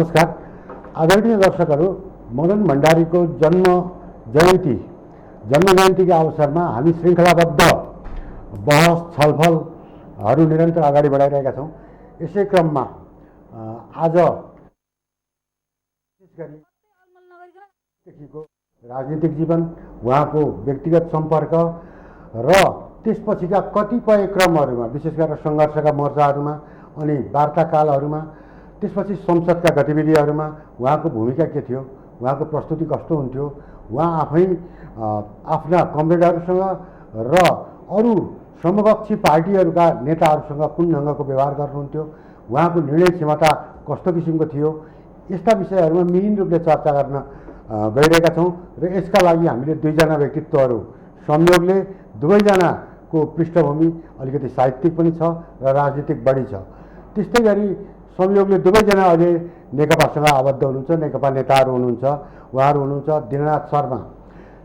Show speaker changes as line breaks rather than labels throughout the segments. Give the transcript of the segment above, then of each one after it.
नमस्कार आदरणीय दर्शकहरू, मदन भण्डारीको जन्म जयन्तीको अवसरमा हामी श्रृङ्खलाबद्ध बहस छलफलहरू निरन्तर अगाडि बढाइरहेका छौँ। यसै क्रममा आज विशेष गरी राजनीतिक जीवन, उहाँको व्यक्तिगत सम्पर्क र त्यसपछिका कतिपय क्रमहरूमा, विशेष गरेर सङ्घर्षका मोर्चाहरूमा अनि वार्ताकालहरूमा, त्यसपछि संसदका गतिविधिहरूमा उहाँको भूमिका के थियो, उहाँको प्रस्तुति कस्तो हुन्थ्यो, उहाँ आफै आफ्ना कमरेडहरूसँग र अरू समकक्षी पार्टीहरूका नेताहरूसँग कुन ढङ्गको व्यवहार गर्नुहुन्थ्यो, उहाँको निर्णय क्षमता कस्तो किसिमको थियो, यस्ता विषयहरूमा मिहिन रूपले चर्चा गर्न गइरहेका छौँ। र यसका लागि हामीले दुईजना व्यक्तित्वहरू संयोगले दुवैजनाको पृष्ठभूमि अलिकति साहित्यिक पनि छ र राजनीतिक बढी छ। त्यस्तै गरी संयोगले दुवैजना अहिले नेकपासँग आबद्ध हुनुहुन्छ, नेकपा नेताहरू हुनुहुन्छ। उहाँहरू हुनुहुन्छ दिननाथ शर्मा।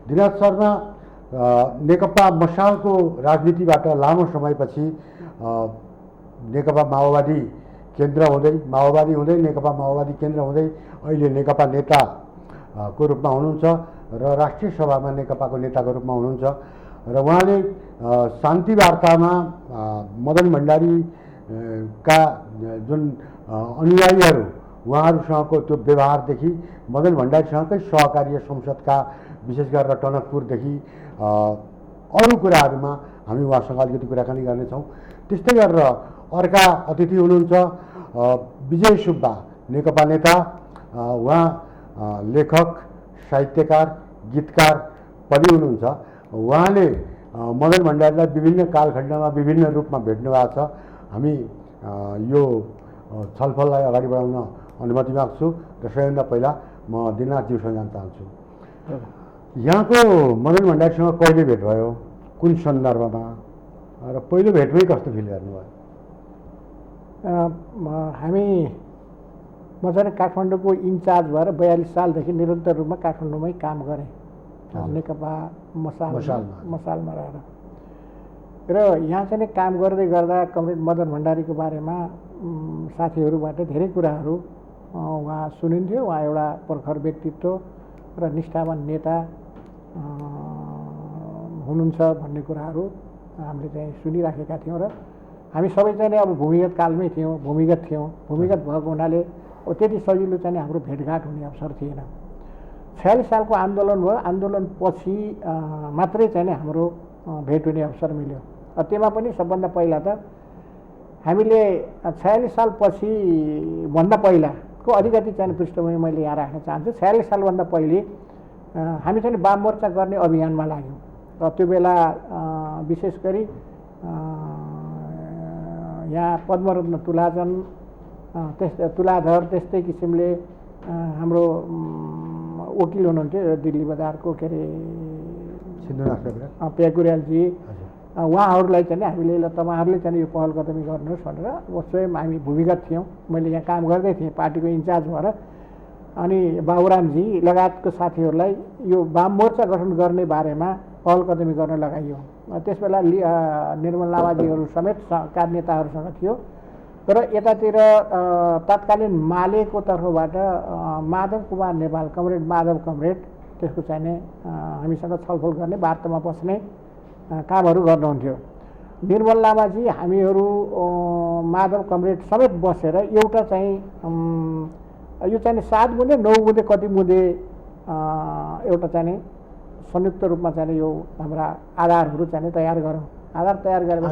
दिननाथ शर्मा नेकपा मशालको राजनीतिबाट लामो समयपछि नेकपा माओवादी केन्द्र हुँदै नेकपा माओवादी केन्द्र हुँदै अहिले नेकपा नेताको रूपमा हुनुहुन्छ र राष्ट्रिय सभामा नेकपाको नेताको रूपमा हुनुहुन्छ। र उहाँले शान्ति वार्तामा मदन भण्डारी का जुन अनुयायीहरू उहाँहरूसँगको त्यो व्यवहारदेखि मदन भण्डारीसँगकै सहकार्य संसदका विशेष गरेर टनकपुरदेखि अरू कुराहरूमा हामी उहाँसँग अलिकति कुराकानी गर्नेछौँ। त्यस्तै गरेर अर्का अतिथि हुनुहुन्छ विजय सुब्बा, नेकपा नेता। उहाँ लेखक, साहित्यकार, गीतकार पनि हुनुहुन्छ। उहाँले मदन भण्डारीलाई विभिन्न कालखण्डमा विभिन्न रूपमा भेट्नु भएको छ। हामी यो छलफललाई अगाडि बढाउन अनुमति माग्छु र सबैभन्दा पहिला म दिननाथज्यूसँग जान चाहन्छु। यहाँको मदन भण्डारीसँग कहिले भेट भयो, कुन सन्दर्भमा र पहिलो भेटमै कस्तो फिल गर्नुभयो?
म चाहिँ काठमाडौँको इन्चार्ज भएर 42 सालदेखि निरन्तर रूपमा काठमाडौँमै काम गरेँ, नेकपा मसालमा रहेर। र यहाँ चाहिँ काम गर्दै गर्दा कमरेड मदन भण्डारीको बारेमा साथीहरूबाट धेरै कुराहरू उहाँ सुनिन्थ्यो। उहाँ एउटा प्रखर व्यक्तित्व र निष्ठावान नेता हुनुहुन्छ भन्ने कुराहरू हामीले चाहिँ सुनिराखेका थियौँ। र हामी सबै चाहिँ अब भूमिगत कालमै थियौँ, भूमिगत भएको हुनाले त्यति सजिलो चाहिँ हाम्रो भेटघाट हुने अवसर थिएन। 46 सालको आन्दोलन भयो, आन्दोलनपछि मात्रै चाहिँ हाम्रो भेट हुने अवसर मिल्यो। त्यसमा पनि सबभन्दा पहिला त हामीले 46 सालपछि भन्दा पहिलाको अलिकति चाहिँ पृष्ठभूमि मैले यहाँ राख्न चाहन्छु। 46 सालभन्दा पहिले हामी चाहिँ वाम मोर्चा गर्ने अभियानमा लाग्यौँ र त्यो बेला विशेष गरी यहाँ पद्मरत्न तुलाचन, तुलाधर, त्यस्तै किसिमले हाम्रो वकिल हुनुहुन्थ्यो दिल्ली बजारको, के अरे प्याकुर्यालजी, उहाँहरूलाई चाहिँ हामीले ल तपाईँहरूले चाहिँ यो पहल कदमी गर्नुहोस् भनेर स्वयं हामी भूमिगत थियौँ। मैले यहाँ काम गर्दै थिएँ पार्टीको इन्चार्ज भएर। अनि बाबुरामजी लगायतको साथीहरूलाई यो वाम मोर्चा गठन गर्ने बारेमा पहल कदमी गर्न लगाइयो। त्यसबेला निर्मल लामाजीहरू समेत नेताहरूसँग थियो। र यतातिर तत्कालीन मालेको तर्फबाट माधव कुमार नेपाल, कमरेड माधव कमरेड, त्यसको चाहिँ हामीसँग छलफल गर्ने, वार्तामा बस्ने कामहरू गर्नुहुन्थ्यो। निर्मल लामाजी, हामीहरू माधव कमरेड समेत बसेर एउटा चाहिँ यो चाहिँ 7 बुँदे 9 बुँदे कति बुँदे एउटा चाहिँ संयुक्त रूपमा चाहिँ यो हाम्रा आधारहरू चाहिँ तयार गरौँ। आधार तयार गरेर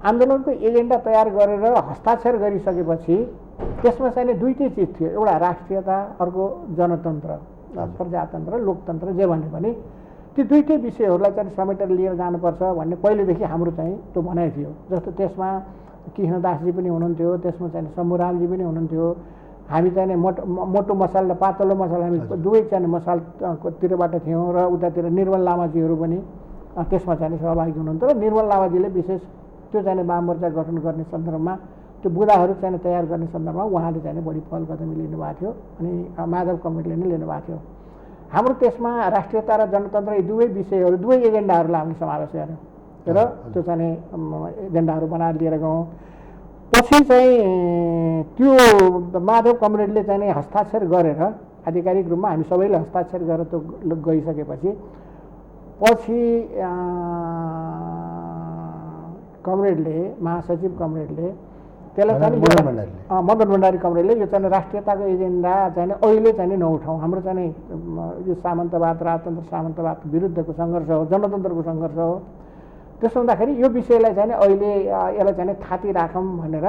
आन्दोलनको एजेन्डा तयार गरेर हस्ताक्षर गरिसकेपछि त्यसमा चाहिँ दुईटै चिज थियो, एउटा राष्ट्रियता, अर्को जनतन्त्र, प्रजातन्त्र, लोकतन्त्र, जे भने पनि ती दुईटै विषयहरूलाई चाहिँ समेटेर लिएर जानुपर्छ भन्ने पहिलेदेखि हाम्रो चाहिँ त्यो भनाइ थियो। जस्तो त्यसमा कृष्णदासजी पनि हुनुहुन्थ्यो, त्यसमा चाहिँ शम्भुरामजी पनि हुनुहुन्थ्यो। हामी चाहिँ मोटो मसाल र पातलो मसाल, हामी दुवै चाहिँ मसालतिरबाट थियौँ। र उतातिर निर्मल लामाजीहरू पनि त्यसमा चाहिँ सहभागी हुनुहुन्थ्यो। र निर्मल लामाजीले विशेष त्यो चाहिँ वाम मोर्चा गठन गर्ने सन्दर्भमा, त्यो बुँदाहरू चाहिँ तयार गर्ने सन्दर्भमा उहाँले चाहिँ बढी पहल कदमी लिनुभएको थियो। अनि माधव कमरेडले नै लिनुभएको थियो। हाम्रो त्यसमा राष्ट्रियता र जनतन्त्र यी दुवै विषयहरू, दुवै एजेन्डाहरूलाई हामीले समावेश गऱ्यौँ र त्यो चाहिँ एजेन्डाहरू बनाएर लिएर गयौँ। पछि चाहिँ त्यो माधव कमरेडले चाहिँ हस्ताक्षर गरेर आधिकारिक रूपमा हामी सबैले हस्ताक्षर गरेर त्यो गइसकेपछि पछि कमरेडले महासचिव कमरेडले त्यसलाई चाहिँ मदन भण्डारी कमरेडले यो चाहिँ राष्ट्रियताको एजेन्डा चाहिँ अहिले चाहिँ नउठाउँ, हाम्रो चाहिँ यो सामन्तवाद राजतन्त्र सामन्तवादको विरुद्धको सङ्घर्ष हो, जनतन्त्रको सङ्घर्ष हो, त्यसो हुँदाखेरि यो विषयलाई चाहिँ अहिले यसलाई चाहिँ थाती राखौँ भनेर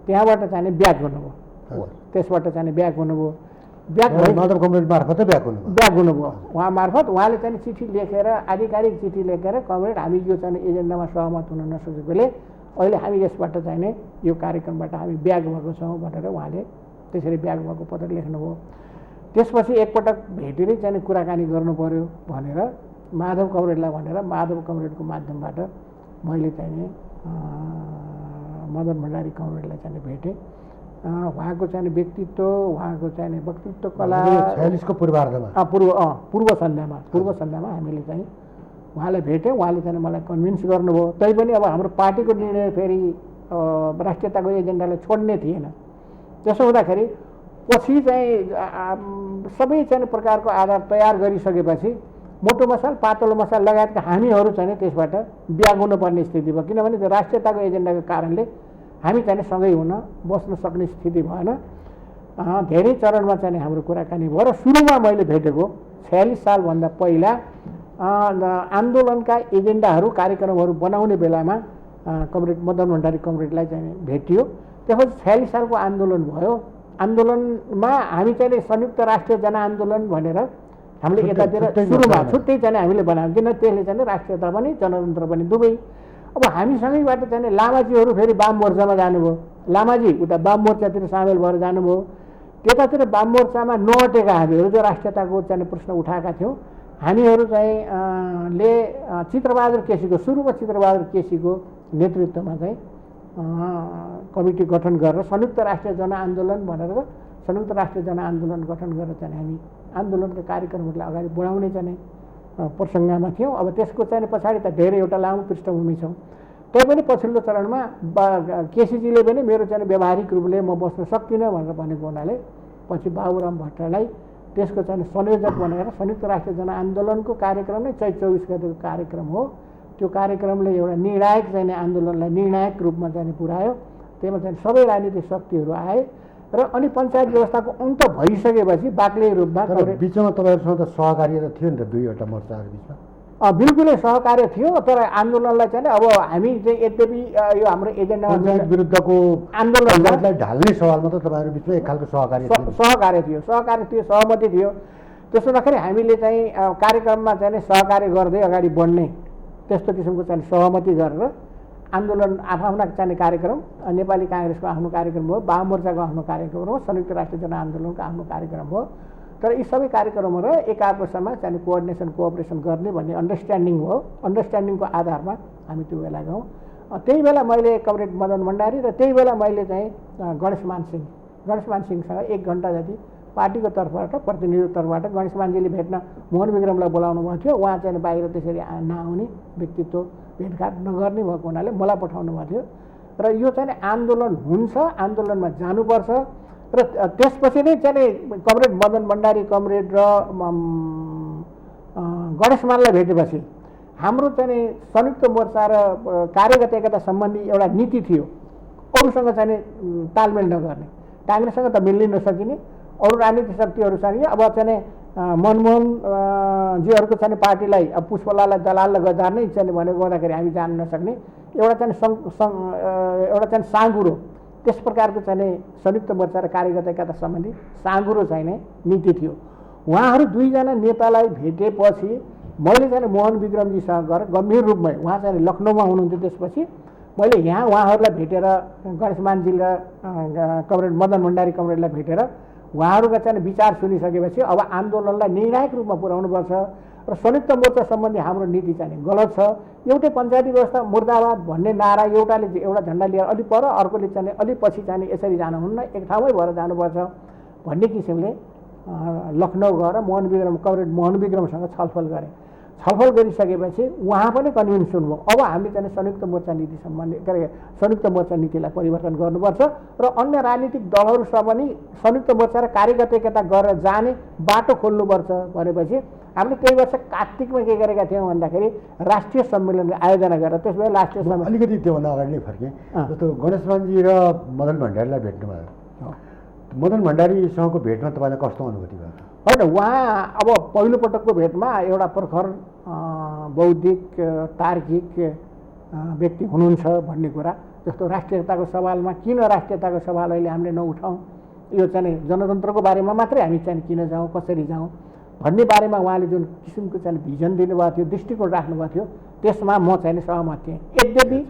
त्यहाँबाट चाहिँ ब्याक गर्नुभयो। त्यसबाट चाहिँ ब्याक हुनुभयो। ब्याक
माधव कमरेड मार्फत
ब्याक हुनुभयो। उहाँ मार्फत उहाँले चाहिँ चिठी लेखेर आधिकारिक चिठी लेखेर कमरेड हामी यो चाहिँ एजेन्डामा सहमत हुन नसकेकोले अहिले हामी यसबाट चाहिँ यो कार्यक्रमबाट हामी ब्याक भएको छौँ भनेर उहाँले त्यसरी ब्याक भएको पत्र लेख्नुभयो। त्यसपछि एकपटक भेटेरै चाहिँ कुराकानी गर्नु पर्यो भनेर माधव कमरेडलाई भनेर माधव कमरेडको माध्यमबाट मैले चाहिँ मदन भण्डारी कमरेडलाई चाहिँ भेटेँ। उहाँको चाहिँ व्यक्तित्व, उहाँको चाहिँ वक्तृत्व कला
46 को पूर्वार्धमा
पूर्व सन्ध्यामा हामीले चाहिँ उहाँलाई भेट्यौँ। उहाँले चाहिँ मलाई कन्भिन्स गर्नुभयो। तैपनि अब हाम्रो पार्टीको निर्णय फेरि राष्ट्रियताको एजेन्डालाई छोड्ने थिएन। त्यसो हुँदाखेरि पछि चाहिँ सबै चाहिँ प्रकारको आधार तयार गरिसकेपछि मोटो मसाल पातलो मसाल लगायतका हामीहरू चाहिँ त्यसबाट ब्याग हुनुपर्ने स्थिति भयो। किनभने त्यो राष्ट्रियताको एजेन्डाको कारणले हामी चाहिँ सँगै हुन बस्न सक्ने स्थिति भएन। धेरै चरणमा चाहिँ हाम्रो कुराकानी भयो र सुरुमा मैले भेटेको 46 सालभन्दा पहिला आन्दोलनका एजेन्डाहरू कार्यक्रमहरू बनाउने बेलामा कमरेड मदन भण्डारी कमरेडलाई चाहिँ भेटियो। त्यसपछि 46 सालको आन्दोलन भयो। आन्दोलनमा हामी चाहिँ संयुक्त राष्ट्रिय जनआन्दोलन भनेर हामीले यतातिर सुरुमा छुट्टै चाहिँ हामीले बनायौँ। किन त्यसले चाहिँ राष्ट्रियता पनि जनतन्त्र पनि दुवै। अब हामीसँगैबाट चाहिँ लामाजीहरू फेरि वाम मोर्चामा जानुभयो। लामाजी उता वाम मोर्चातिर सामेल भएर जानुभयो। त्यतातिर वाम मोर्चामा नअटेका हामीहरू जो राष्ट्रियताको चाहिँ प्रश्न उठाएका थियौँ हामीहरू चाहिँ ले चित्रबहादुर केसीको सुरुमा चित्रबहादुर केसीको नेतृत्वमा चाहिँ कमिटी गठन गरेर संयुक्त राष्ट्रिय जनआन्दोलन भनेर संयुक्त राष्ट्रिय जनआन्दोलन गठन गरेर चाहिँ हामी आन्दोलनका कार्यक्रमहरूलाई अगाडि बढाउने चाहिँ प्रसङ्गमा थियौँ। अब त्यसको चाहिँ पछाडि त धेरै एउटा लामो पृष्ठभूमि छौँ। तैपनि पछिल्लो चरणमा केसीजीले पनि मेरो चाहिँ व्यावहारिक रूपले म बस्न सक्दिनँ भनेर भनेको हुनाले पछि बाबुराम भट्टराईलाई त्यसको चाहिँ संयोजक बनाएर संयुक्त राष्ट्रिय जनआन्दोलनको कार्यक्रम नै चैत 24 गतेको कार्यक्रम हो। त्यो कार्यक्रमले एउटा निर्णायक चाहिँ आन्दोलनलाई निर्णायक रूपमा चाहिँ पुर्यायो। त्यसमा चाहिँ सबै राजनीतिक शक्तिहरू आए र अनि पञ्चायत व्यवस्थाको अन्त भइसकेपछि बाक्लै रूपमा
बिचमा तपाईँहरूसँग त सहकार्य त थियो नि त दुईवटा मोर्चाहरू बिचमा
बिल्कुलै सहकार्य थियो। तर आन्दोलनलाई चाहिँ अब हामी चाहिँ यद्यपि यो हाम्रो एजेन्डामा
विरुद्धको आन्दोलनलाई ढाल्ने सवालमा त तपाईँहरू बिचमा एक खालको सहकार्य
थियो सहमति थियो। त्यसो हुँदाखेरि हामीले चाहिँ कार्यक्रममा चाहिँ सहकार्य गर्दै अगाडि बढ्ने त्यस्तो किसिमको चाहिँ सहमति गरेर आन्दोलन आफ्ना चाहिने कार्यक्रम नेपाली काङ्ग्रेसको आफ्नो कार्यक्रम हो, वाम मोर्चाको आफ्नो कार्यक्रम हो, संयुक्त राष्ट्रिय जनआन्दोलनको आफ्नो कार्यक्रम हो। तर यी सबै कार्यक्रमहरू एक आपसमा चाहिँ कोअर्डिनेसन कोअपरेसन गर्ने भन्ने अन्डरस्ट्यान्डिङ हो। अन्डरस्ट्यान्डिङको आधारमा हामी त्यो बेला गयौँ। त्यही बेला मैले कमरेड मदन भण्डारी र त्यही बेला मैले चाहिँ गणेशमान सिंहसँग 1 घन्टा जति पार्टीको तर्फबाट प्रतिनिधिको तर्फबाट गणेशमानजीले भेट्न मोहन विक्रमलाई बोलाउनु भएको थियो। उहाँ चाहिँ बाहिर त्यसरी नआउने व्यक्तित्व भेटघाट नगर्ने भएको हुनाले मलाई पठाउनु भएको थियो। र यो चाहिँ आन्दोलन हुन्छ, आन्दोलनमा जानुपर्छ र त्यसपछि नै चाहिँ कमरेड मदन भण्डारी कमरेड र गणेशमानलाई भेटेपछि हाम्रो चाहिँ संयुक्त मोर्चा र कार्यगत एकता सम्बन्धी एउटा नीति थियो। अरूसँग चाहिँ तालमेल नगर्ने, काङ्ग्रेससँग त मिल्नै नसकिने, अरू राजनीतिक शक्तिहरूसँग अब चाहिँ मनमोहन जीहरूको चाहिँ पार्टीलाई अब पुष्पलाललाई दलाल गद्दार नै चाहिँ भनेको गर्दाखेरि हामी जान नसक्ने एउटा चाहिँ साँगुरो त्यस प्रकारको चाहिँ संयुक्त मोर्चा र कार्यगत एकता सम्बन्धी साँगुरो चाहिने नीति थियो। उहाँहरू दुईजना नेतालाई भेटेपछि मैले चाहिँ मोहन विक्रमजीसँग गएर गम्भीर रूपमै उहाँ चाहिँ लखनऊमा हुनुहुन्थ्यो। त्यसपछि मैले यहाँ उहाँहरूलाई भेटेर गणेशमानजी र कमरेड मदन भण्डारी कमरेडलाई भेटेर उहाँहरूका चाहिँ विचार सुनिसकेपछि अब आन्दोलनलाई निर्णायक रूपमा पुर्याउनुपर्छ र संयुक्त मोर्चा सम्बन्धी हाम्रो नीति चाहिँ गलत छ। एउटै पञ्चायती व्यवस्था मुर्दाबाद भन्ने नारा एउटाले एउटा झन्डा लिएर अलि पर अर्कोले चाहिँ अलि पछि चाहिँ यसरी जानुहुन्न, एक ठाउँमै भएर जानुपर्छ भन्ने किसिमले लखनऊ गएर कमरेड मोहन विक्रमसँग छलफल गरेँ। छलफल गरिसकेपछि उहाँ पनि कन्भिन्स हुनुभयो अब हामीले चाहिँ संयुक्त मोर्चा नीति सम्बन्धी के अरे संयुक्त मोर्चा नीतिलाई परिवर्तन गर्नुपर्छ र अन्य राजनीतिक दलहरूसँग पनि संयुक्त मोर्चा र कार्यगत एकता गरेर जाने बाटो खोल्नुपर्छ भनेपछि हामीले त्यही वर्ष कार्तिकमा के गरेका थियौँ भन्दाखेरि राष्ट्रिय सम्मेलन आयोजना गरेर त्यसमा राष्ट्रिय सम्मेलन
अलिकति त्योभन्दा अगाडि नै फर्केँ जस्तो गणेशमानजी र मदन भण्डारीलाई भेट्नुभयो मदन भण्डारीसँगको भेटमा तपाईँलाई कस्तो अनुभूति भयो
होइन उहाँ अब पहिलोपटकको भेटमा एउटा प्रखर बौद्धिक तार्किक व्यक्ति हुनुहुन्छ भन्ने कुरा जस्तो राष्ट्रियताको सवालमा किन राष्ट्रियताको सवाल अहिले हामीले नउठाउँ यो चाहिँ जनतन्त्रको बारेमा मात्रै हामी चाहिँ किन जाउँ कसरी जाउँ भन्ने बारेमा उहाँले जुन किसिमको चाहिँ भिजन दिनुभएको थियो दृष्टिकोण राख्नुभएको थियो त्यसमा म चाहिँ सहमत थिएँ यद्यपि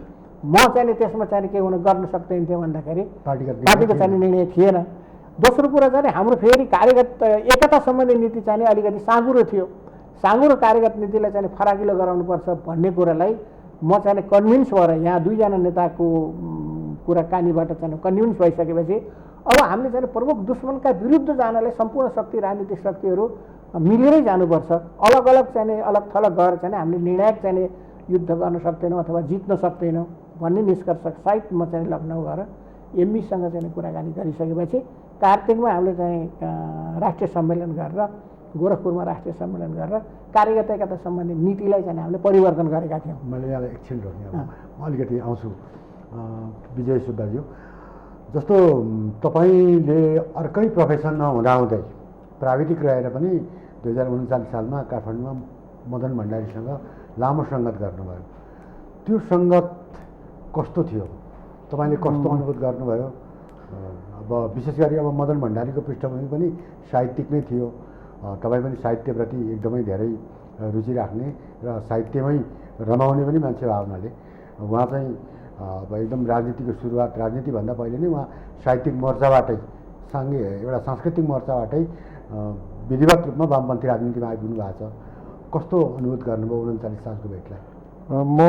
म चाहिँ त्यसमा चाहिँ के गर्न सक्दैनथेँ भन्दाखेरि पार्टीको चाहिँ निर्णय थिएन दोस्रो कुरा चाहिँ हाम्रो फेरि कार्यगत एकता सम्बन्धी नीति चाहिँ अलिकति साँगुरो थियो साँगुरो कार्यगत नीतिलाई चाहिँ फराकिलो गराउनुपर्छ भन्ने कुरालाई म चाहिँ कन्भिन्स भएर यहाँ दुईजना नेताको कुराकानीबाट चाहिँ कन्भिन्स भइसकेपछि अब हामीले चाहिँ प्रमुख दुश्मनका विरुद्ध जानलाई सम्पूर्ण शक्ति राजनीतिक शक्तिहरू मिलेरै जानुपर्छ अलग अलग चाहिँ अलग थलग गएर चाहिँ हामीले निर्णायक चाहिँ युद्ध गर्न सक्दैनौँ अथवा जित्न सक्दैनौँ भन्ने निष्कर्ष सहित म चाहिँ लखनऊ गएर एमईसँग चाहिँ कुराकानी गरिसकेपछि कार्तिकमा हामीले चाहिँ राष्ट्रिय सम्मेलन गरेर गोरखपुरमा राष्ट्रिय सम्मेलन गरेर कार्यगत एकता सम्बन्धी नीतिलाई चाहिँ हामीले परिवर्तन गरेका थियौँ
मैले यहाँलाई एकछिन रोक्ने म अलिकति आउँछु विजय सुब्बाज्यू जस्तो तपाईँले अर्कै प्रोफेसन नहुँदाहुँदै प्राविधिक रहेर पनि 2039 सालमा काठमाडौँमा मदन भण्डारीसँग लामो सङ्गत गर्नुभयो त्यो सङ्गत कस्तो थियो तपाईँले कस्तो अनुभूत गर्नुभयो अब विशेष गरी अब मदन भण्डारीको पृष्ठभूमि पनि साहित्यिक नै थियो तपाईँ पनि साहित्यप्रति एकदमै धेरै रुचि राख्ने र साहित्यमै रमाउने पनि मान्छे भए हुनाले उहाँ चाहिँ अब एकदम राजनीतिको सुरुवात राजनीतिभन्दा पहिले नै उहाँ साहित्यिक मोर्चाबाटै एउटा सांस्कृतिक मोर्चाबाटै विधिवत रूपमा वामपन्थी राजनीतिमा आइपुग्नु भएको छ कस्तो अनुभूत गर्नुभयो 39 सालको भेटलाई
म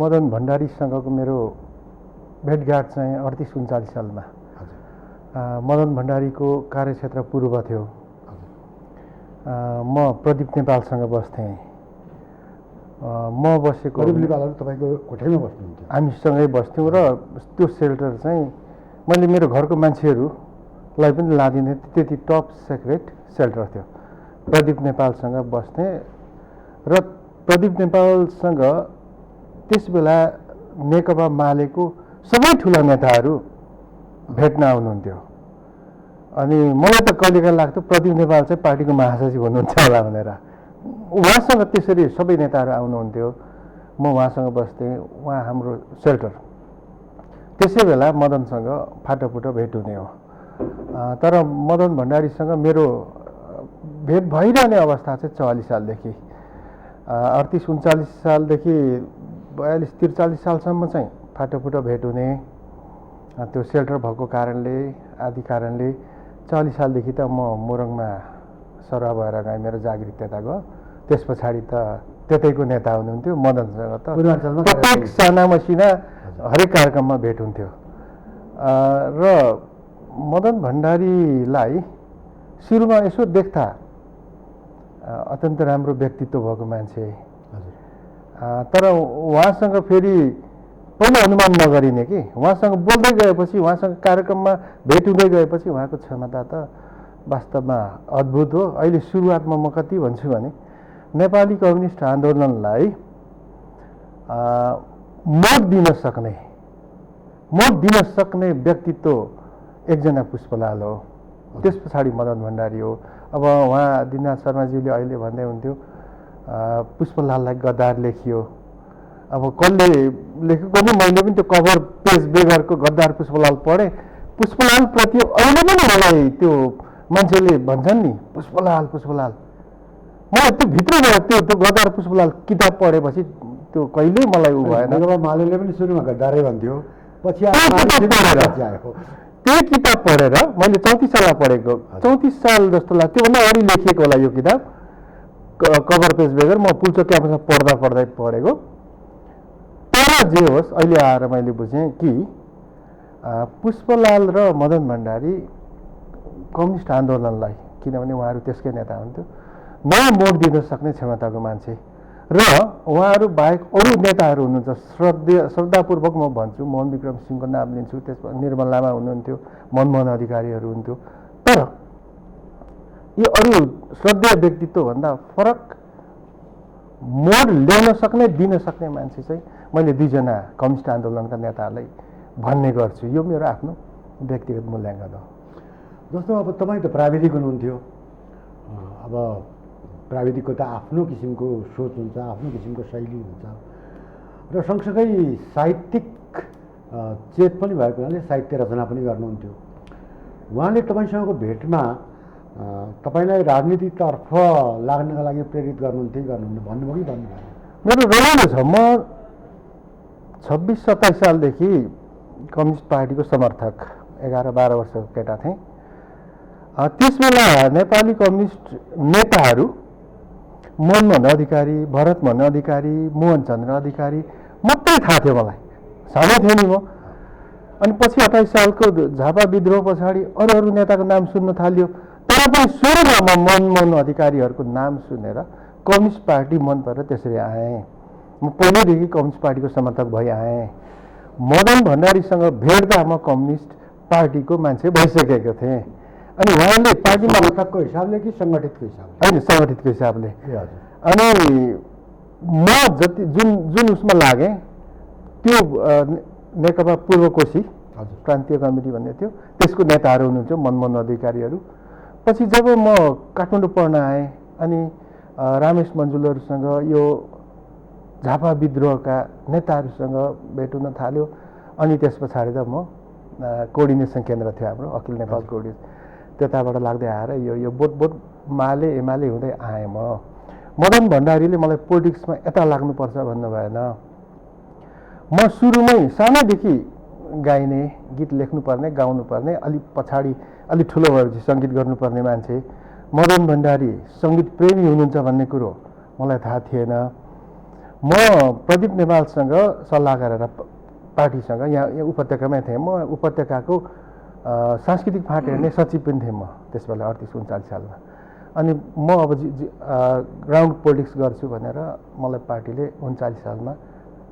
मदन भण्डारीसँगको मेरो भेटघाट चाहिँ 38-39 सालमा मदन भण्डारीको कार्यक्षेत्र पूर्व थियो म प्रदीप नेपालसँग बस्थेँ म बसेको
प्रदीप नेपालहरू तपाईँको कोठैमा बस्नुहुन्थ्यो
हामीसँगै बस्थ्यौँ र त्यो सेल्टर चाहिँ मैले मेरो घरको मान्छेहरूलाई पनि लादिने त्यति टप सेक्रेट सेल्टर थियो प्रदीप नेपालसँग बस्थेँ र प्रदीप नेपालसँग त्यस बेला नेकपा मालेको सबै ठुला नेताहरू भेट्न आउनुहुन्थ्यो अनि मलाई त कहिलेकाहीँ लाग्थ्यो प्रदीप नेपाल चाहिँ पार्टीको महासचिव हुनुहुन्छ होला भनेर उहाँसँग त्यसरी सबै नेताहरू आउनुहुन्थ्यो म उहाँसँग बस्थेँ उहाँ हाम्रो सेल्टर त्यसै बेला मदनसँग फाटोफुटो भेट हुने हो तर मदन भण्डारीसँग मेरो भेट भइरहने अवस्था चाहिँ 44 सालदेखि 38-39 सालदेखि 42-43 सालसम्म चाहिँ फाटोफुटो भेट हुने त्यो सेल्टर भएको कारणले आदि कारणले 40 सालदेखि त म मोरङमा सरुवा भएर गएँ मेरो जागृतता गयो त्यस पछाडि त त्यतैको नेता हुनुहुन्थ्यो मदनसँग त प्रत्येक साना मसिना हरेक कार्यक्रममा भेट हुन्थ्यो र मदन भण्डारीलाई सुरुमा यसो देख्दा अत्यन्त राम्रो व्यक्तित्व भएको मान्छे तर उहाँसँग फेरि पहिला अनुमान नगरिने कि उहाँसँग बोल्दै गएपछि उहाँसँग कार्यक्रममा भेट हुँदै गएपछि उहाँको क्षमता त वास्तवमा अद्भुत हो अहिले सुरुवातमा म कति भन्छु भने नेपाली कम्युनिस्ट आन्दोलनलाई मोड दिन सक्ने व्यक्तित्व एकजना पुष्पलाल हो त्यस पछाडि मदन भण्डारी हो अब उहाँ दिननाथ शर्माज्यूले अहिले भन्दै हुन्थ्यो पुष्पलाललाई गद्दार लेखियो अब कसले लेखेको नि मैले पनि त्यो कभर पेज बेगरको गद्दार पुष्पलाल पढेँ पुष्पलाल प्रति अहिले पनि मलाई त्यो मान्छेले भन्छन् नि पुष्पलाल मलाई त्यो भित्रबाट त्यो गद्दार पुष्पलाल किताब पढेपछि त्यो कहिल्यै मलाई उ भएन
मालेले पनि सुरुमा गद्दारै भन्थ्यो पछि
त्यही किताब पढेर मैले 34 सालमा पढेको 34 साल जस्तो लाग्छ त्योभन्दा अगाडि लेखिएको होला यो किताब कभर पेज बेगर म पुल्चोक क्याम्पसमा पढ्दै पढेको तर जे होस् अहिले आएर मैले बुझेँ कि पुष्पलाल र मदन भण्डारी कम्युनिस्ट आन्दोलनलाई किनभने उहाँहरू त्यसकै नेता हुन्थ्यो नयाँ मोड दिन सक्ने क्षमताको मान्छे र उहाँहरू बाहेक अरू नेताहरू हुनुहुन्छ। श्रद्धापूर्वक म भन्छु, मोहन विक्रम सिंहको नाम लिन्छु, त्यसमा निर्मल लामा हुनुहुन्थ्यो, मनमोहन अधिकारीहरू हुन्थ्यो। तर यो अरू श्रद्धेय व्यक्तित्वभन्दा फरक मोड ल्याउन सक्ने, दिन सक्ने मान्छे चाहिँ मैले दुईजना कम्युनिस्ट आन्दोलनका नेताहरूलाई भन्ने गर्छु। यो मेरो आफ्नो व्यक्तिगत मूल्याङ्कन हो।
जस्तो अब तपाईँ त प्राविधिक हुनुहुन्थ्यो, अब प्राविधिकको त आफ्नो किसिमको सोच हुन्छ, आफ्नो किसिमको शैली हुन्छ र सँगसँगै साहित्यिक चेत पनि भएको हुनाले साहित्य रचना पनि गर्नुहुन्थ्यो। उहाँले तपाईँसँगको भेटमा तपाईँलाई राजनीतितर्फ लाग्नका लागि प्रेरित गर्नुहुन्थ्यो कि गर्नुहुन्न भन्नुभयो कि भन्नुभयो?
मेरो रमाइलो छ। म 26-27 सालदेखि कम्युनिस्ट पार्टीको समर्थक, 11-12 वर्षको केटा थिएँ। त्यसबेला नेपाली कम्युनिस्ट नेताहरू मनमोहन अधिकारी, भरतमोहन अधिकारी, मोहन चन्द्र अधिकारी मात्रै थाहा थियो मलाई, सानो थिएँ नि म। अनि पछि 28 सालको झापा विद्रोह पछाडि अरू नेताको नाम सुन्न थाल्यो। तर पनि सुरुमा म मनमोहन अधिकारीहरूको नाम सुनेर कम्युनिस्ट पार्टी मन परेर त्यसरी आएँ। म पहिल्यैदेखि कम्युनिस्ट पार्टीको समर्थक भई आएँ। मदन भण्डारीसँग भेट्दा म कम्युनिस्ट पार्टीको मान्छे भइसकेको थिएँ। अनि उहाँले पार्टीमा
समर्थकको हिसाबले कि सङ्गठितको हिसाबले?
होइन, सङ्गठितको हिसाबले।
ए हजुर।
अनि म जति जुन उसमा लागेँ त्यो नेकपा पूर्व कोशी प्रान्तीय कमिटी भन्ने थियो, त्यसको नेताहरू हुनुहुन्थ्यो, मनमोहन अधिकारीहरू। पछि जब म काठमाडौँ पढ्न आएँ अनि रामेश मन्जुलहरूसँग, यो झापा विद्रोहका नेताहरूसँग भेट हुन थाल्यो। अनि त्यस पछाडि त म कोअर्डिनेसन केन्द्र थियो हाम्रो, अखिल नेपाल कोअर्डिनेसन, त्यताबाट लाग्दै आएर यो बोध माले एमाले हुँदै आएँ म। मदन भण्डारीले मलाई पोलिटिक्समा यता लाग्नुपर्छ भन्नु भएन। म सुरुमै सानैदेखि गाइने, गीत लेख्नुपर्ने, गाउनुपर्ने, अलि पछाडि अलि ठुलो भएपछि सङ्गीत गर्नुपर्ने मान्छे। मदन भण्डारी सङ्गीत प्रेमी हुनुहुन्छ भन्ने कुरो मलाई थाहा थिएन। म प्रदीप नेपालसँग सल्लाह गरेर पार्टीसँग यहाँ उपत्यकामै थिएँ। म उपत्यकाको सांस्कृतिक फाँट हेर्ने सचिव पनि थिएँ म त्यसबेला 38-39 सालमा। अनि म अब ग्राउन्ड पोलिटिक्स गर्छु भनेर मलाई पार्टीले 39 सालमा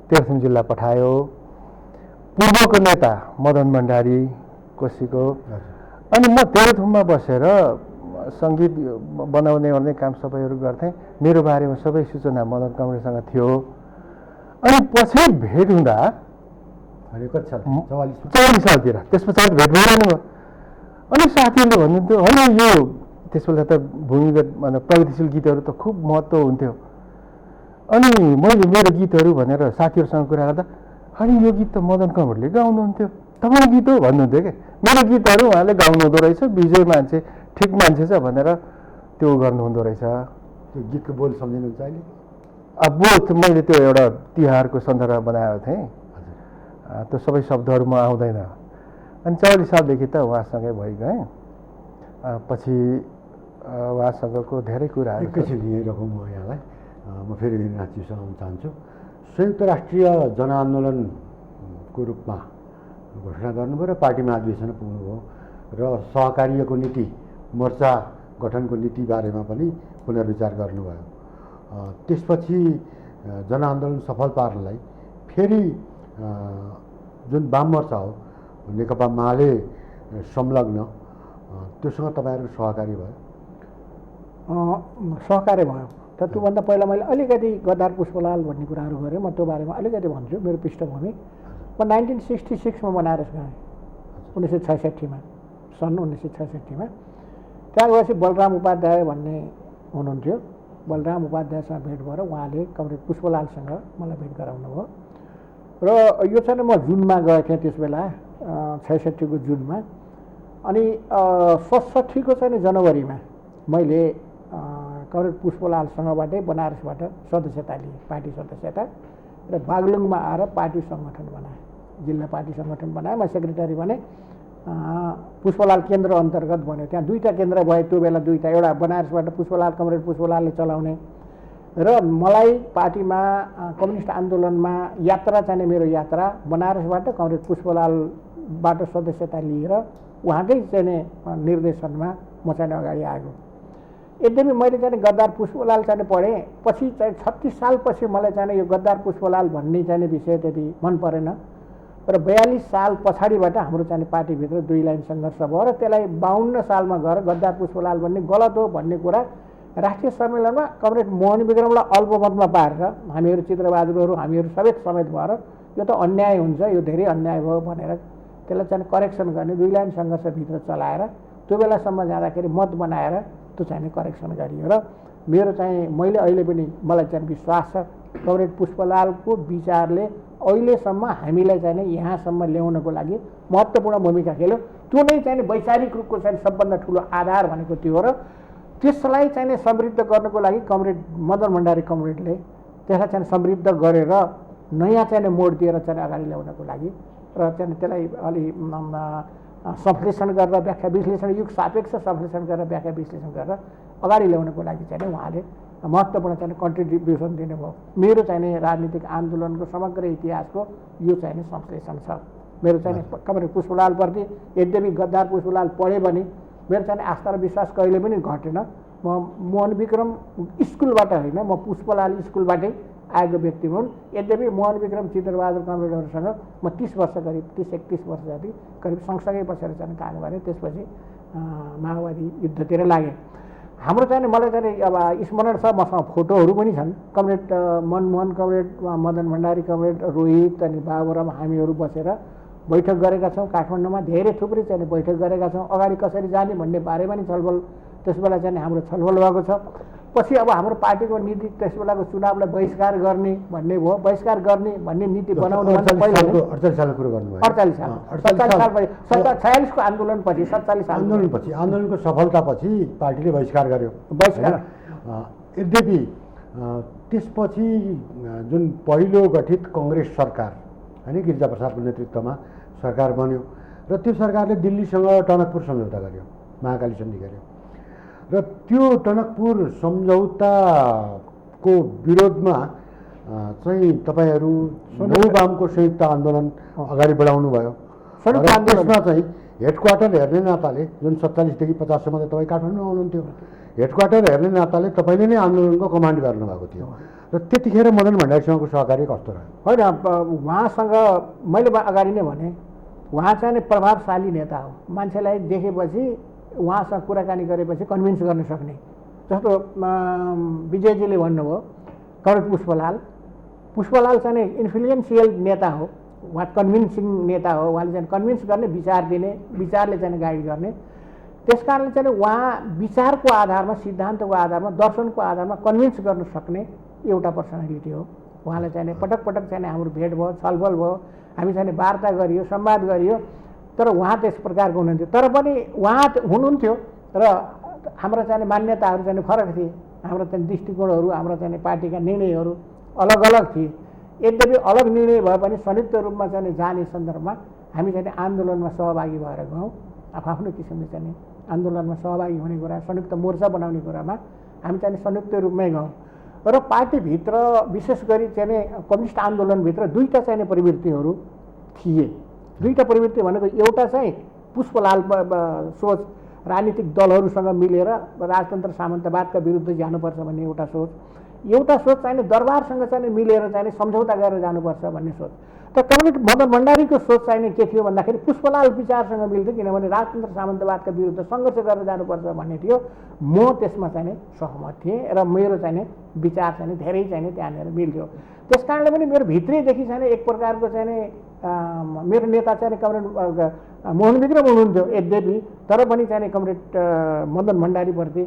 तेह्रथुम जिल्ला पठायो। पूर्वको नेता मदन भण्डारी कोशीको, अनि म तेह्रथुममा बसेर सङ्गीत बनाउने काम सबैहरू गर्थेँ। मेरो बारेमा सबै सूचना मदन कमरेसँग थियो। अनि पछि भेट हुँदा 44 सालतिर, त्यस पछाडि भेट भएन भयो। अनि साथीहरूले भन्नुहुन्थ्यो, होइन यो त्यसबेला त भूमिगत प्रगतिशील गीतहरू त खुब महत्त्व हुन्थ्यो। अनि मैले मेरो गीतहरू भनेर साथीहरूसँग कुरा गर्दा, अनि यो गीत त मदन कमरेडले गाउनुहुन्थ्यो, तपाईँको गीत हो भन्नुहुन्थ्यो क्या। मेरो गीतहरू उहाँले गाउनु हुँदो रहेछ, विजय मान्छे, ठिक मान्छे छ भनेर त्यो गर्नुहुँदो रहेछ।
त्यो गीतको बोल सम्झिनुहुन्छ अहिले?
अब बोल मैले त्यो एउटा तिहारको सन्दर्भमा बनाएको थिएँ, त्यो सबै शब्दहरू म आउँदैन। अनि 44 सालदेखि त उहाँसँगै भइगएँ। पछि उहाँसँगको धेरै कुराहरू।
एकैछिन यहीँ राखौँ म यहाँलाई, म फेरि नाच्युसँग आउन चाहन्छु। संयुक्त राष्ट्रिय जनआन्दोलनको रूपमा घोषणा गर्नुभयो र पार्टी महाधिवेशन पुग्नुभयो र सहकार्यको नीति, मोर्चा गठनको नीति बारेमा पनि पुनर्विचार गर्नुभयो। त्यसपछि जनआन्दोलन सफल पार्नलाई फेरि जुन वाम मोर्चा हो नेकपा माले संलग्न, त्योसँग तपाईँहरू सहकारी भयो?
सहकार्य भयो। तर त्योभन्दा पहिला मैले अलिकति गद्दार पुष्पलाल भन्ने कुराहरू गरेँ। म त्यो बारेमा अलिकति भन्छु, मेरो पृष्ठभूमि। म 1966मा बनारस गएँ, 1966मा, सन् 1966मा। त्यहाँ गएपछि बलराम उपाध्याय भन्ने हुनुहुन्थ्यो। बलराम उपाध्यायसँग भेट भएर उहाँले कमरेड पुष्पलालसँग मलाई भेट गराउनु भयो। र यो चाहिँ म जुनमा गएको थिएँ त्यस बेला, 66को जुनमा। अनि 67को चाहिँ जनवरीमा मैले कमरेड पुष्पलालसँगबाटै बनारसबाट सदस्यता लिएँ, पार्टी सदस्यता, र बागलुङमा आएर पार्टी सङ्गठन बनाएँ, जिल्ला पार्टी सङ्गठन बनाएँ। म सेक्रेटरी बने। पुष्पलाल केन्द्र अन्तर्गत बन्यो। त्यहाँ दुईवटा केन्द्र भयो त्यो बेला, दुईवटा, एउटा बनारसबाट पुष्पलाल, कमरेड पुष्पलालले चलाउने, र मलाई पार्टीमा कम्युनिस्ट आन्दोलनमा यात्रा चाहिँ मेरो यात्रा बनारसबाट कमरेड पुष्पलालबाट सदस्यता लिएर उहाँकै चाहिँ निर्देशनमा म चाहिँ अगाडि आएको। यद्यपि मैले चाहिँ गद्दार पुष्पलाल चाहिँ पढेँ, पछि चाहिँ 36 सालपछि मलाई चाहिँ यो गद्दार पुष्पलाल भन्ने चाहिँ विषय त्यति मन परेन र 42 साल पछाडिबाट हाम्रो चाहिँ पार्टीभित्र 2 लाइन सङ्घर्ष भयो र त्यसलाई 52 सालमा गएर गद्दार पुष्पलाल भन्ने गलत हो भन्ने कुरा राष्ट्रिय सम्मेलनमा कमरेड मोहन विक्रमलाई अल्पमतमा पारेर हामीहरू चित्रबहादुरहरू हामीहरू समेत भएर यो त अन्याय हुन्छ, यो धेरै अन्याय भयो भनेर त्यसलाई चाहिँ करेक्सन गर्ने 2 लाइन सङ्घर्षभित्र चलाएर त्यो बेलासम्म जाँदाखेरि मत बनाएर त्यो चाहिँ करेक्सन गरियो र मेरो चाहिँ मैले अहिले पनि मलाई चाहिँ विश्वास छ कमरेड पुष्पलालको विचारले अहिलेसम्म हामीलाई चाहिँ यहाँसम्म ल्याउनको लागि महत्त्वपूर्ण भूमिका खेल्यो। त्यो नै चाहिँ वैचारिक रूपको चाहिँ सबभन्दा ठुलो आधार भनेको त्यो हो र त्यसलाई चाहिँ समृद्ध गर्नको लागि कमरेड मदन भण्डारी कमरेडले त्यसलाई चाहिँ समृद्ध गरेर नयाँ चाहिँ मोड दिएर चाहिँ अगाडि ल्याउनको लागि र चाहिँ त्यसलाई अलि संश्लेषण गरेर व्याख्या विश्लेषण युग सापेक्ष संश्लेषण गरेर व्याख्या विश्लेषण गरेर अगाडि ल्याउनको लागि चाहिँ उहाँले महत्त्वपूर्ण चाहिँ कन्ट्रिब्युसन दिनुभयो। मेरो चाहिँ राजनीतिक आन्दोलनको समग्र इतिहासको यो चाहिँ संश्लेषण छ। मेरो चाहिँ कमरेड पुष्पलालप्रति यद्यपि गद्दार पुष्पलाल पढे भने मेरो चाहिँ आस्था र विश्वास कहिले पनि घटेन। म मोहन विक्रम स्कुलबाट होइन, म पुष्पलाल स्कुलबाटै आएको व्यक्ति हुन्। यद्यपि मोहन विक्रम चित्रबहादुर कमरेडहरूसँग म 30 वर्ष करिब 30-31 वर्ष जति करिब सँगसँगै बसेर चाहिँ काम गरेँ। त्यसपछि माओवादी युद्धतिर लागेँ। हाम्रो चाहिँ मलाई चाहिँ अब स्मरण छ, मसँग फोटोहरू पनि छन्। Comrade Manmohan comrade, Madan Bhandari comrade, Rohit अनि बाबुराम हामीहरू बसेर बैठक गरेका छौँ काठमाडौँमा। धेरै थुप्रै चाहिँ बैठक गरेका छौँ। अगाडि कसरी जाने भन्ने बारेमा नि छलफल त्यसबेला चाहिँ हाम्रो छलफल भएको छ। पछि अब हाम्रो पार्टीको नीति त्यसबेलाको चुनावलाई बहिष्कार गर्ने भन्ने भयो। बहिष्कार गर्ने भन्ने नीति बनाउनुभन्दा पहिले
48 सालको कुरो गर्नुभयो।
48 साल 46को आन्दोलनपछि 47
आन्दोलनपछि आन्दोलनको सफलतापछि पार्टीले बहिष्कार गर्यो।
बहिष्कार
यद्यपि त्यसपछि जुन पहिलो गठित कङ्ग्रेस सरकार होइन गिरिजाप्रसादको नेतृत्वमा सरकार बन्यो र त्यो सरकारले दिल्लीसँग टनकपुर सम्झौता गर्यो, महाकाली सन्धि गर्यो र त्यो टनकपुर सम्झौताको विरोधमा चाहिँ तपाईँहरू नौवामको संयुक्त आन्दोलन अगाडि बढाउनु भयो। त्यसमा चाहिँ हेडक्वार्टर हेर्ने नाताले जुन 47 देखि 50 सम्म त तपाईँ काठमाडौँमा आउनुहुन्थ्यो, हेडक्वार्टर हेर्ने नाताले तपाईँले नै आन्दोलनको कमान्ड गर्नुभएको थियो र त्यतिखेर मदन भण्डारीसँगको सहकार्य कस्तो रह्यो?
होइन, उहाँसँग मैले अगाडि नै भने उहाँ चाहिँ प्रभावशाली नेता हो। मान्छेलाई देखेपछि उहाँसँग कुराकानी गरेपछि कन्भिन्स गर्न सक्ने। जस्तो विजयजीले भन्नुभयो कमरेड पुष्पलाल चाहिँ इन्फ्लुएन्सियल नेता हो, उहाँ कन्भिन्सिङ नेता हो। उहाँले चाहिँ कन्भिन्स गर्ने, विचार दिने, विचारले चाहिँ गाइड गर्ने। त्यस कारणले चाहिँ उहाँ विचारको आधारमा, सिद्धान्तको आधारमा, दर्शनको आधारमा कन्भिन्स गर्न सक्ने एउटा पर्सनालिटी हो। उहाँलाई चाहिँ पटक पटक चाहिँ हाम्रो भेट भयो, छलफल भयो, हामी चाहिँ वार्ता गरियो, संवाद गरियो। तर उहाँ त्यस प्रकारको हुनुहुन्थ्यो। तर पनि उहाँ हुनुहुन्थ्यो र हाम्रा चाहिँ मान्यताहरू चाहिँ फरक थिए। हाम्रो चाहिँ दृष्टिकोणहरू, हाम्रो चाहिँ पार्टीका निर्णयहरू अलग अलग थिए। यद्यपि अलग निर्णय भए पनि संयुक्त रूपमा चाहिँ जाने सन्दर्भमा हामी चाहिँ आन्दोलनमा सहभागी भएर गयौँ। आफ्नो किसिमले चाहिँ आन्दोलनमा सहभागी हुने कुरा, संयुक्त मोर्चा बनाउने कुरामा हामी चाहिँ संयुक्त रूपमै गयौँ। र पार्टीभित्र विशेष गरी चाहिँ कम्युनिस्ट आन्दोलनभित्र दुईवटा चाहिँ प्रवृत्तिहरू थिए। दुईवटा प्रवृत्ति भनेको एउटा चाहिँ पुष्पलाल सोच, राजनीतिक दलहरूसँग मिलेर राजतन्त्र सामन्तवादका विरुद्ध जानुपर्छ भन्ने एउटा सोच। एउटा सोच चाहिँ दरबारसँग चाहिँ मिलेर चाहिँ सम्झौता गरेर जानुपर्छ भन्ने सोच। तर कमरेड मदन भण्डारीको सोच चाहिँ के थियो भन्दाखेरि पुष्पलाल विचारसँग मिल्थ्यो, किनभने राजतन्त्र सामन्तवादका विरुद्ध सङ्घर्ष गरेर जानुपर्छ भन्ने थियो। म त्यसमा चाहिँ सहमत थिएँ र मेरो चाहिँ विचार चाहिँ धेरै चाहिँ त्यहाँनिर मिल्थ्यो। त्यस कारणले पनि मेरो भित्रैदेखि चाहिँ एक प्रकारको चाहिँ मेरो नेता चाहिँ कमरेड मोहन विक्रम हुनुहुन्थ्यो यद्यपि, तर पनि चाहिँ कमरेड मदन भण्डारीप्रति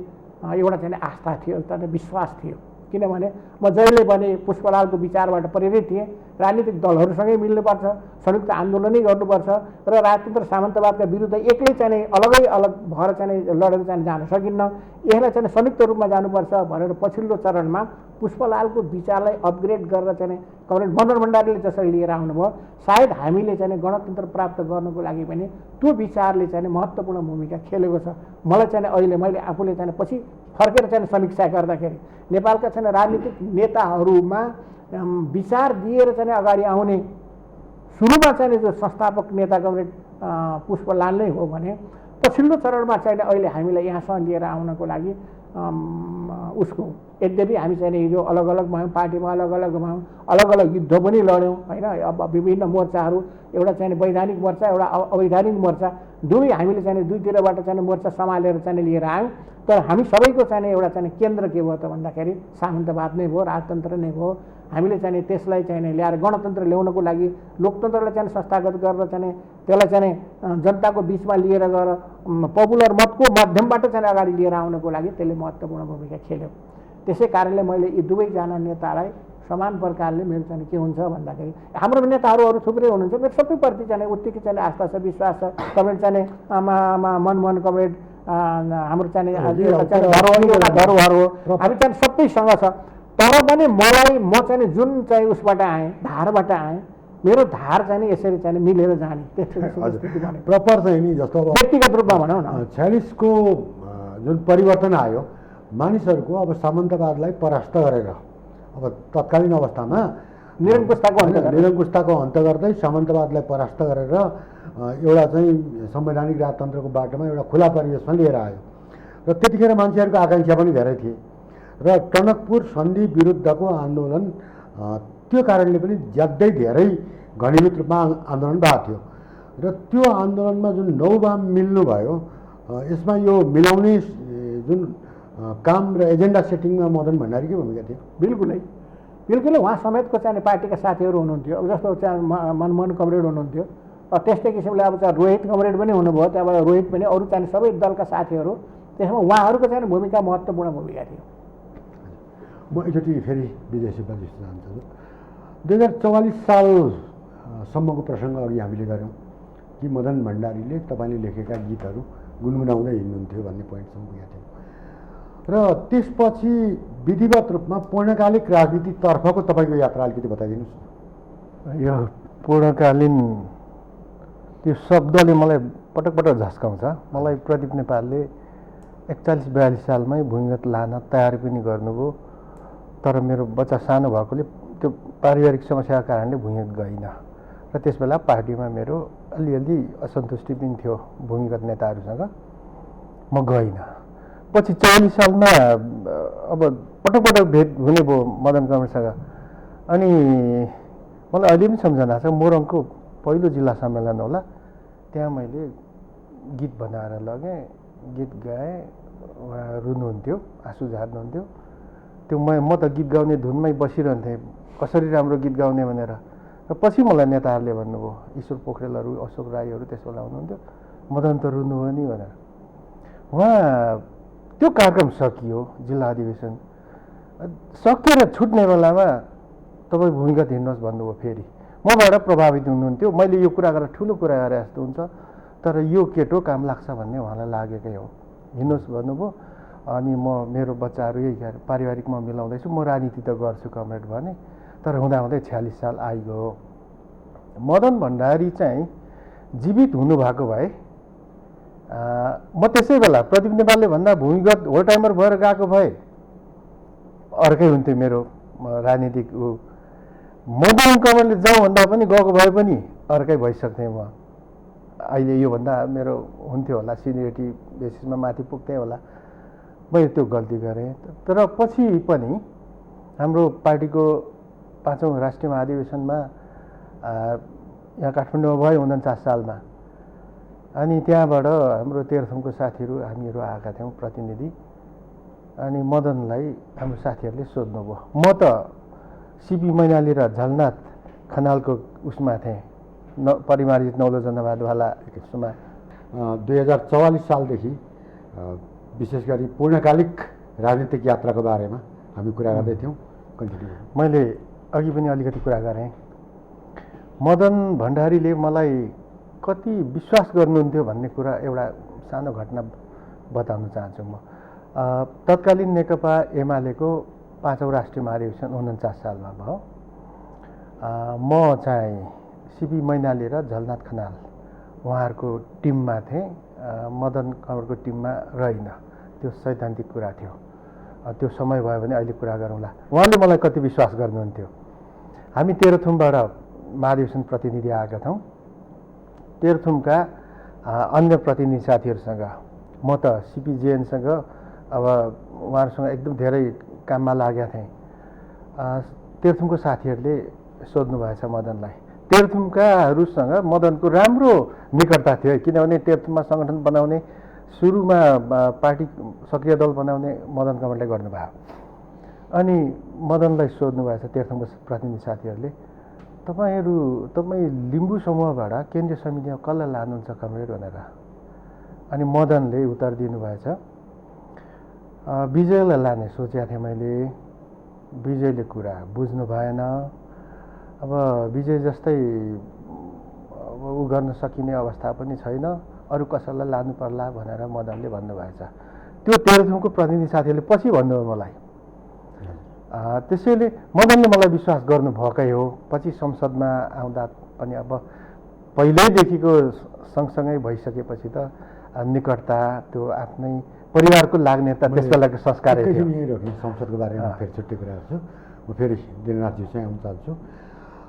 एउटा चाहिँ आस्था थियो, एउटा विश्वास थियो। किनभने म जहिले पनि पुष्पलालको विचारबाट प्रेरित थिएँ। राजनीतिक दलहरूसँगै मिल्नुपर्छ, संयुक्त आन्दोलनै गर्नुपर्छ र राजतन्त्र सामन्तवादका विरुद्ध एक्लै चाहिँ अलग भएर चाहिँ लडेर चाहिँ जान सकिन्न, यसलाई चाहिँ संयुक्त रूपमा जानुपर्छ भनेर पछिल्लो चरणमा पुष्पलालको विचारलाई अपग्रेड गरेर चाहिँ कमरेड मदन भण्डारीले जसरी लिएर आउनुभयो, सायद हामीले चाहिँ गणतन्त्र प्राप्त गर्नको लागि पनि त्यो विचारले चाहिँ महत्त्वपूर्ण भूमिका खेलेको छ। मलाई चाहिँ अहिले मैले आफूले चाहिँ पछि फर्केर चाहिँ समीक्षा गर्दाखेरि नेपालका चाहिँ राजनीतिक नेताहरूमा विचार दिएर चाहिँ अगाडि आउने सुरुमा चाहिँ जो संस्थापक नेता कमरेड पुष्पलाल नै हो भने पछिल्लो चरणमा चाहिँ अहिले हामीलाई यहाँसम्म लिएर आउनको लागि उसको यद्यपि हामी चाहिँ हिजो अलग अलग भयौँ, पार्टीमा अलग अलग भयौँ, अलग अलग युद्ध पनि लड्यौँ होइन। अब विभिन्न मोर्चाहरू, एउटा चाहिँ वैधानिक मोर्चा, एउटा अवैधानिक मोर्चा, दुवै हामीले चाहिँ दुईतिरबाट चाहिँ मोर्चा सम्हालेर चाहिँ लिएर आयौँ। तर हामी सबैको चाहिँ एउटा चाहिँ केन्द्र के भयो त भन्दाखेरि सामन्तवाद नै भयो, राजतन्त्र नै भयो। हामीले चाहिँ त्यसलाई चाहिँ ल्याएर गणतन्त्र ल्याउनको लागि, लोकतन्त्रलाई चाहिँ संस्थागत गरेर चाहिँ त्यसलाई चाहिँ जनताको बिचमा लिएर गएर पपुलर मतको माध्यमबाट चाहिँ अगाडि लिएर आउनको लागि त्यसले महत्त्वपूर्ण भूमिका खेल्यो। त्यसै कारणले मैले यी दुवैजना नेतालाई समान प्रकारले मेरो चाहिँ के हुन्छ भन्दाखेरि, हाम्रो नेताहरू अरू थुप्रै हुनुहुन्छ, मेरो सबैप्रति चाहिँ उत्तिकै चाहिँ आस्था छ, विश्वास छ। कमरेड चाहिँ मनमोहन कमरेड हाम्रो चाहिँ धरोहर हो, हामी चाहिँ सबैसँग छ। तर पनि मलाई म चाहिँ जुन चाहिँ उसबाट आएँ, धारबाट आएँ, मेरो धार चाहिँ यसरी चाहिँ मिलेर जाने त्यस्तो
प्रपर चाहिँ नि जस्तो अब
व्यक्तिगत रूपमा भनौँ न
46 को जुन परिवर्तन आयो, मानिसहरूको अब सामन्तवादलाई परास्त गरेर अब तत्कालीन अवस्थामा निरङ्कुशताको अन्त गर्दै सामन्तवादलाई परास्त गरेर एउटा चाहिँ संवैधानिक राजतन्त्रको बाटोमा एउटा खुला परिवेशमा लिएर आयो। र त्यतिखेर मान्छेहरूको आकाङ्क्षा पनि धेरै थिए र टनकपुर सन्धि विरुद्धको आन्दोलन त्यो कारणले पनि ज्यादै धेरै घनीभूत रूपमा आन्दोलन भएको थियो। र त्यो आन्दोलनमा जुन नौवाम मिल्नुभयो, यसमा यो मिलाउने जुन काम र एजेन्डा सेटिङमा मदन भण्डारीकै भूमिका थियो।
बिल्कुलै उहाँ समेतको चाहिँ पार्टीका साथीहरू हुनुहुन्थ्यो। अब जस्तो चाहिँ मनमोहन कमरेड हुनुहुन्थ्यो, त्यस्तै किसिमले अब चाहिँ रोहित कमरेड पनि हुनुभयो, त्यहाँबाट रोहित पनि, अरू चाहिँ सबै दलका साथीहरू, त्यसमा उहाँहरूको चाहिँ भूमिका महत्त्वपूर्ण भूमिका थियो।
म एकचोटि फेरि विजय सुब्बाजी जान्छु। 2044 सालसम्मको प्रसङ्ग अघि हामीले गऱ्यौँ कि मदन भण्डारीले तपाईँले लेखेका गीतहरू गुनगुनाउँदै हिँड्नुहुन्थ्यो भन्ने पोइन्टसम्म पुगेको थियो। र त्यसपछि विधिवत रूपमा पूर्णकालिक राजनीतितर्फको तपाईँको यात्रा अलिकति बताइदिनुहोस्।
यो पूर्णकालीन त्यो शब्दले मलाई पटक पटक झस्काउँछ। मलाई प्रदीप नेपालले 41-42 सालमै भूमिगत लान तयार पनि गर्नुभयो, तर मेरो बच्चा सानो भएकोले त्यो पारिवारिक समस्याको कारणले भूमिगत गइनँ। र त्यसबेला पार्टीमा मेरो अलिअलि असन्तुष्टि पनि थियो भूमिगत नेताहरूसँग, म गइनँ। पछि 44 सालमा अब पटक पटक भेट हुने भयो मदन कमरेडसँग। अनि मलाई अहिले पनि सम्झना छ, मोरङको पहिलो जिल्ला सम्मेलन होला, त्यहाँ मैले गीत बनाएर लगेँ, गीत गाएँ, उहाँ रुनुहुन्थ्यो, आँसु झार्नुहुन्थ्यो। त्यो म त गीत गाउने धुनमै बसिरहन्थेँ, कसरी राम्रो गीत गाउने भनेर। र पछि मलाई नेताहरूले भन्नुभयो, ईश्वर पोखरेलहरू, अशोक राईहरू त्यस बेला हुनुहुन्थ्यो, मदन त रुनुभयो नि भनेर। उहाँ त्यो कार्यक्रम सकियो, जिल्ला अधिवेशन सकिएर छुट्ने बेलामा तपाईँ भूमिगत हिँड्नुहोस् भन्नुभयो। फेरि मबाट प्रभावित हुनुहुन्थ्यो, मैले यो कुरा गरेर ठुलो कुरा गरे जस्तो हुन्छ, तर यो केटो काम लाग्छ भन्ने उहाँलाई लागेकै हो, हिँड्नुहोस् भन्नुभयो। अनि मेरो बच्चाहरू यही पारिवारिक म मिलाउँदैछु, म राजनीति त गर्छु कमरेड भने। तर हुँदाहुँदै 46 साल आइगयो। मदन भण्डारी चाहिँ जीवित हुनुभएको भए म त्यसै बेला प्रदीप नेपालले भन्दा भूमिगत होल टाइमर भएर गएको भए अर्कै हुन्थ्यो मेरो राजनीतिक मदन कमरेडले जाउँ भन्दा पनि गएको भए पनि अर्कै भइसक्थेँ म। अहिले योभन्दा मेरो हुन्थ्यो होला, सिनियरिटी बेसिसमा माथि पुग्थेँ होला, मैले त्यो गल्ती गरेँ। तर पछि पनि हाम्रो पार्टीको 5औँ राष्ट्रिय महाधिवेशनमा यहाँ काठमाडौँमा भयो 49 सालमा। अनि त्यहाँबाट हाम्रो तेह्रथुमको साथीहरू हामीहरू आएका थियौँ प्रतिनिधि। अनि मदनलाई हाम्रो साथीहरूले सोध्नुभयो। म त सिपी मैनाली र झलनाथ खनालको उसमा थिएँ, परिमार्जित नौलो जनवादवाला उसमा।
2044 सालदेखि विशेष गरी पूर्णकालिक राजनीतिक यात्राको बारेमा हामी कुरा गर्दै थियौँ। कन्टिन्यू।
मैले अघि पनि अलिकति कुरा गरेँ। मदन भण्डारीले मलाई कति विश्वास गर्नुहुन्थ्यो भन्ने कुरा एउटा सानो घटना बताउन चाहन्छु म। तत्कालीन नेकपा एमालेको 5औँ राष्ट्रिय महाधिवेशन 49 सालमा भयो। म चाहिँ सिपी मैनाली र झलनाथ खनाल उहाँहरूको टिममा थिएँ, मदन कमरेडको टिममा रहेन। त्यो सैद्धान्तिक कुरा थियो। त्यो समय भयो भने अहिले कुरा गरौँला। उहाँले मलाई कति विश्वास गर्नुहुन्थ्यो। हामी तेह्रथुमबाट महाधिवेशन प्रतिनिधि आएका थियौँ। तेह्रथुमका अन्य प्रतिनिधि साथीहरूसँग म त सिपी जेएनसँग अब उहाँहरूसँग एकदम धेरै काममा लागेका थिएँ। तेह्रथुमको साथीहरूले सोध्नु भएछ मदनलाई। तेह्रथुमकाहरूसँग मदनको राम्रो निकटता थियो, किनभने तेह्रथुममा सङ्गठन बनाउने, सुरुमा पार्टी सक्रिय दल बनाउने मदन कमलले गर्नुभयो। अनि मदनलाई सोध्नु भएछ तेह्रथुमको प्रतिनिधि साथीहरूले, तपाईँ लिम्बू समूहबाट केन्द्रीय समितिमा कसलाई लानुहुन्छ कमरेड भनेर। अनि मदनले उत्तर दिनुभएछ, विजयलाई लाने सोचेको थिएँ मैले, विजयले कुरा बुझ्नु भएन। अब विजय जस्तै अब ऊ गर्न सकिने अवस्था पनि छैन, अरू कसैलाई लानु पर्ला भनेर मदनले भन्नुभएछ। त्यो तेह्रथुमको प्रतिनिधि साथीहरूले पछि भन्नुभयो मलाई। त्यसैले मदनले मलाई विश्वास गर्नुभएकै हो। पछि संसदमा आउँदा पनि अब पहिल्यैदेखिको सँगसँगै भइसकेपछि त निकटता, त्यो आफ्नै परिवारको लाग्ने त त्यस बेलाको संस्कारै थियो।
संसदको बारेमा फेरि छुट्टै कुरा गर्छु। म फेरि दिननाथज्यू चाहिँ आउन चाहन्छु।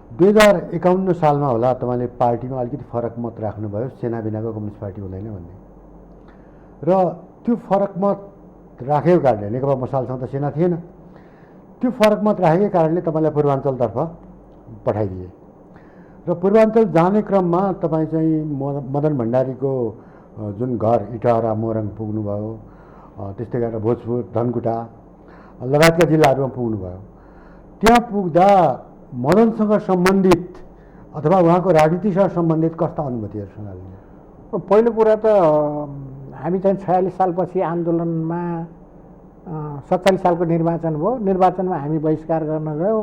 2051 सालमा होला तपाईँले पार्टीमा अलिकति फरक मत राख्नुभयो, सेना बिनाको कम्युनिस्ट पार्टी हुँदैन भन्ने। र त्यो फरक मत राखेको कारणले, नेकपा मसालसँग त सेना थिएन, त्यो फरक मत राखेकै कारणले तपाईँलाई पूर्वाञ्चलतर्फ पठाइदिए। र पूर्वाञ्चल जाने क्रममा तपाईँ चाहिँ मदन भण्डारीको जुन घर इटहरा मोरङ पुग्नुभयो, त्यस्तै गरेर भोजपुर धनकुटा लगायतका जिल्लाहरूमा पुग्नुभयो। त्यहाँ पुग्दा मदनसँग सम्बन्धित अथवा उहाँको राजनीतिसँग सम्बन्धित कस्ता अनुभूतिहरू सुनाउनु?
पहिलो कुरा त हामी चाहिँ 46 सालपछि आन्दोलनमा 47 सालको निर्वाचन भयो। निर्वाचनमा हामी बहिष्कार गर्न गयौँ।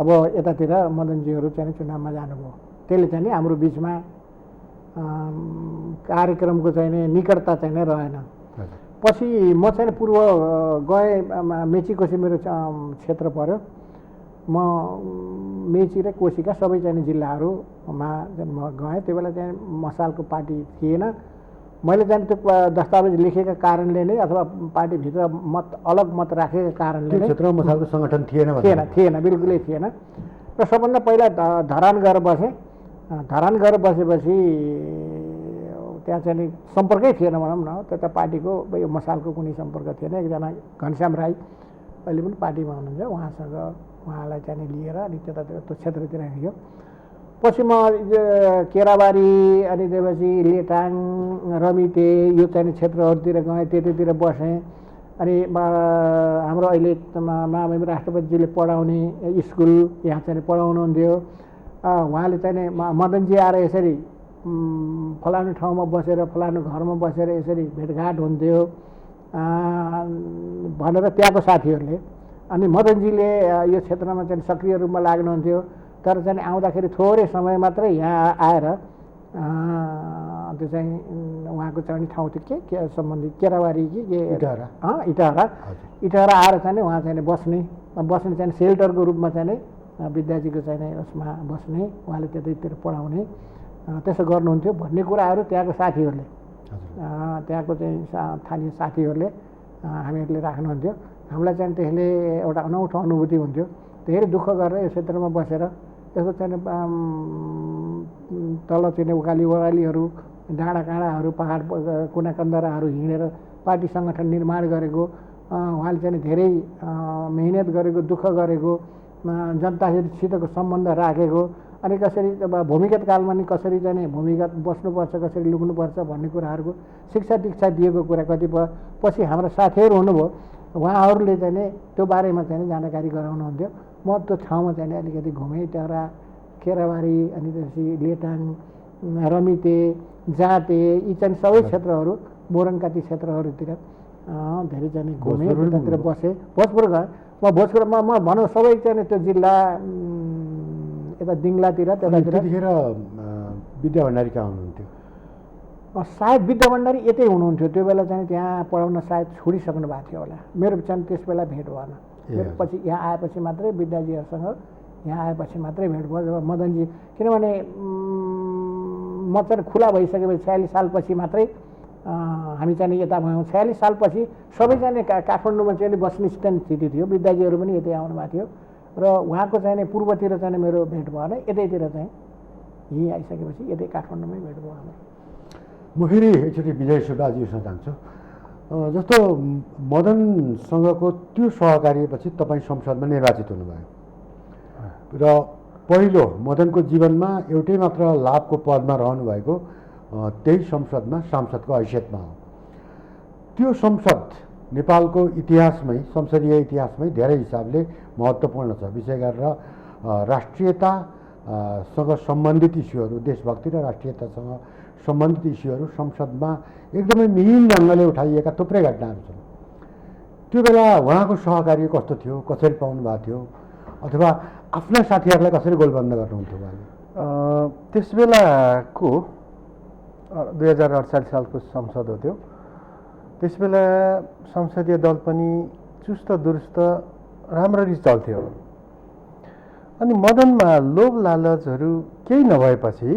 अब यतातिर मदनजीहरू चाहिँ चुनावमा जानुभयो। त्यसले चाहिँ हाम्रो बिचमा कार्यक्रमको चाहिँ निकटता चाहिँ रहेन। पछि म चाहिँ पूर्व गएँ, मेचीकोशी मेरो क्षेत्र पर्यो। म मेची र कोशीका सबै चाहिँ जिल्लाहरूमा म गएँ। त्यो बेला चाहिँ मसालको पार्टी थिएन। मैले चाहिँ त्यो दस्तावेज लेखेका कारणले नै अथवा पार्टीभित्र अलग मत राखेका कारणले नै
क्षेत्रमा मसालको सङ्गठन
थिएन, बिल्कुलै थिएन। र सबभन्दा पहिला धरान गएर बसेँ। धरान गएर बसेपछि त्यहाँ चाहिँ सम्पर्कै थिएन भनौँ न, त्यता पार्टीको यो मसालको कुनै सम्पर्क थिएन। एकजना घनश्याम राई अहिले पनि पार्टीमा हुनुहुन्छ, उहाँलाई चाहिँ लिएर अनि त्यतातिर त्यो क्षेत्रतिर हिँड्यो। पछि म केराबारी अनि त्यसपछि लेटाङ, रमिते यो चाहिँ क्षेत्रहरूतिर गएँ, त्यतितिर बसेँ। अनि हाम्रो अहिले महामहिम राष्ट्रपतिजीले पढाउने स्कुल यहाँ चाहिँ पढाउनुहुन्थ्यो। उहाँले चाहिँ मदनजी आएर यसरी फलानु ठाउँमा बसेर फलानु घरमा बसेर यसरी भेटघाट हुन्थ्यो भनेर त्यहाँको साथीहरूले। अनि मदनजीले यो क्षेत्रमा चाहिँ सक्रिय रूपमा लाग्नुहुन्थ्यो। तर चाहिँ आउँदाखेरि थोरै समय मात्रै यहाँ आएर त्यो चाहिँ उहाँको चाहिँ ठाउँ थियो के सम्बन्धित केराबारी कि के इटहरा आएर चाहिँ उहाँ चाहिँ बस्ने चाहिँ सेल्टरको रूपमा चाहिँ विद्याजीको चाहिँ उसमा बस्ने, उहाँले त्यतैतिर पढाउने, त्यसो गर्नुहुन्थ्यो भन्ने कुराहरू त्यहाँको साथीहरूले, त्यहाँको चाहिँ स्थानीय साथीहरूले हामीहरूले राख्नुहुन्थ्यो। हामीलाई चाहिँ त्यसले एउटा अनौठो अनुभूति हुन्थ्यो। धेरै दुःख गरेर यो क्षेत्रमा बसेर यसो चाहिँ तल चाहिँ उकाली ओह्रालीहरू, डाँडा काँडाहरू, पहाड कुना कन्दराहरू हिँडेर पार्टी सङ्गठन निर्माण गरेको, उहाँले चाहिँ धेरै मेहनत गरेको, दुःख गरेको, जनतासितको सम्बन्ध राखेको, अनि कसरी भूमिगत कालमा नि कसरी चाहिँ भूमिगत बस्नुपर्छ, कसरी लुक्नुपर्छ भन्ने कुराहरूको शिक्षा दीक्षा दिएको कुरा कतिपय पछि हाम्रा साथीहरू हुनुभयो, उहाँहरूले चाहिँ त्यो बारेमा चाहिँ जानकारी गराउनुहुन्थ्यो। म त्यो ठाउँमा चाहिँ अलिकति घुमेँ, त्यहाँ केराबारी अनि त्यसपछि लेटाङ, रमिते, जाँते यी चाहिँ सबै क्षेत्रहरू, मोरङका ती क्षेत्रहरूतिर धेरै चाहिँ घुमेँ, त्यतातिर बसेँ। भोजपुर गएँ। म भोजपुरमा म भनौँ सबै चाहिँ त्यो जिल्ला यता दिङ्लातिर त्यतातिर।
त्यतिखेर विद्या भण्डारी कहाँ हुनुहुन्थ्यो?
सायद विद्या भण्डारी यतै हुनुहुन्थ्यो। त्यो बेला चाहिँ त्यहाँ पढाउन सायद छोडिसक्नु भएको थियो होला। मेरो चाहिँ त्यस बेला भेट भएन। मेरो पछि यहाँ आएपछि मात्रै विद्याजीहरूसँग यहाँ आएपछि मात्रै भेट भयो। जब मदनजी, किनभने म चाहिँ खुला भइसकेपछि 46 सालपछि मात्रै हामी चाहिँ यता भयौँ। 46 सालपछि सबैजना काठमाडौँमा चाहिँ बस्ने स्थिति थियो। विद्याजीहरू पनि यतै आउनु भएको थियो र उहाँको चाहिँ पूर्वतिर चाहिँ मेरो भेट भएन। यतैतिर चाहिँ यहीँ आइसकेपछि यतै काठमाडौँमै भेट भयो हाम्रो।
म फेरि एकचोटि विजय सुब्बाज्यूसँग जान्छु। जस्तो मदनसँगको त्यो सहकार्यपछि तपाईँ संसदमा निर्वाचित हुनुभयो र पहिलो मदनको जीवनमा एउटै मात्र लाभको पदमा रहनुभएको त्यही संसदमा सांसदको हैसियतमा हो। त्यो संसद नेपालको इतिहासमै संसदीय इतिहासमै धेरै हिसाबले महत्त्वपूर्ण छ। विशेष गरेर राष्ट्रियतासँग सम्बन्धित इस्युहरू, देशभक्ति र राष्ट्रियतासँग सम्बन्धित इस्युहरू संसदमा एकदमै मिहिन ढङ्गले उठाइएका थुप्रै घटनाहरू छन्। त्यो बेला उहाँको सहकार्य कस्तो थियो, कसरी पाउनु भएको थियो, अथवा आफ्ना साथीहरूलाई कसरी गोलबन्द गर्नुहुन्थ्यो उहाँले?
त्यस बेलाको 2048 सालको संसद हो त्यो। त्यस बेला संसदीय दल पनि चुस्त दुरुस्त राम्ररी चल्थ्यो। अनि मदनमा लोभ लालचहरू केही नभएपछि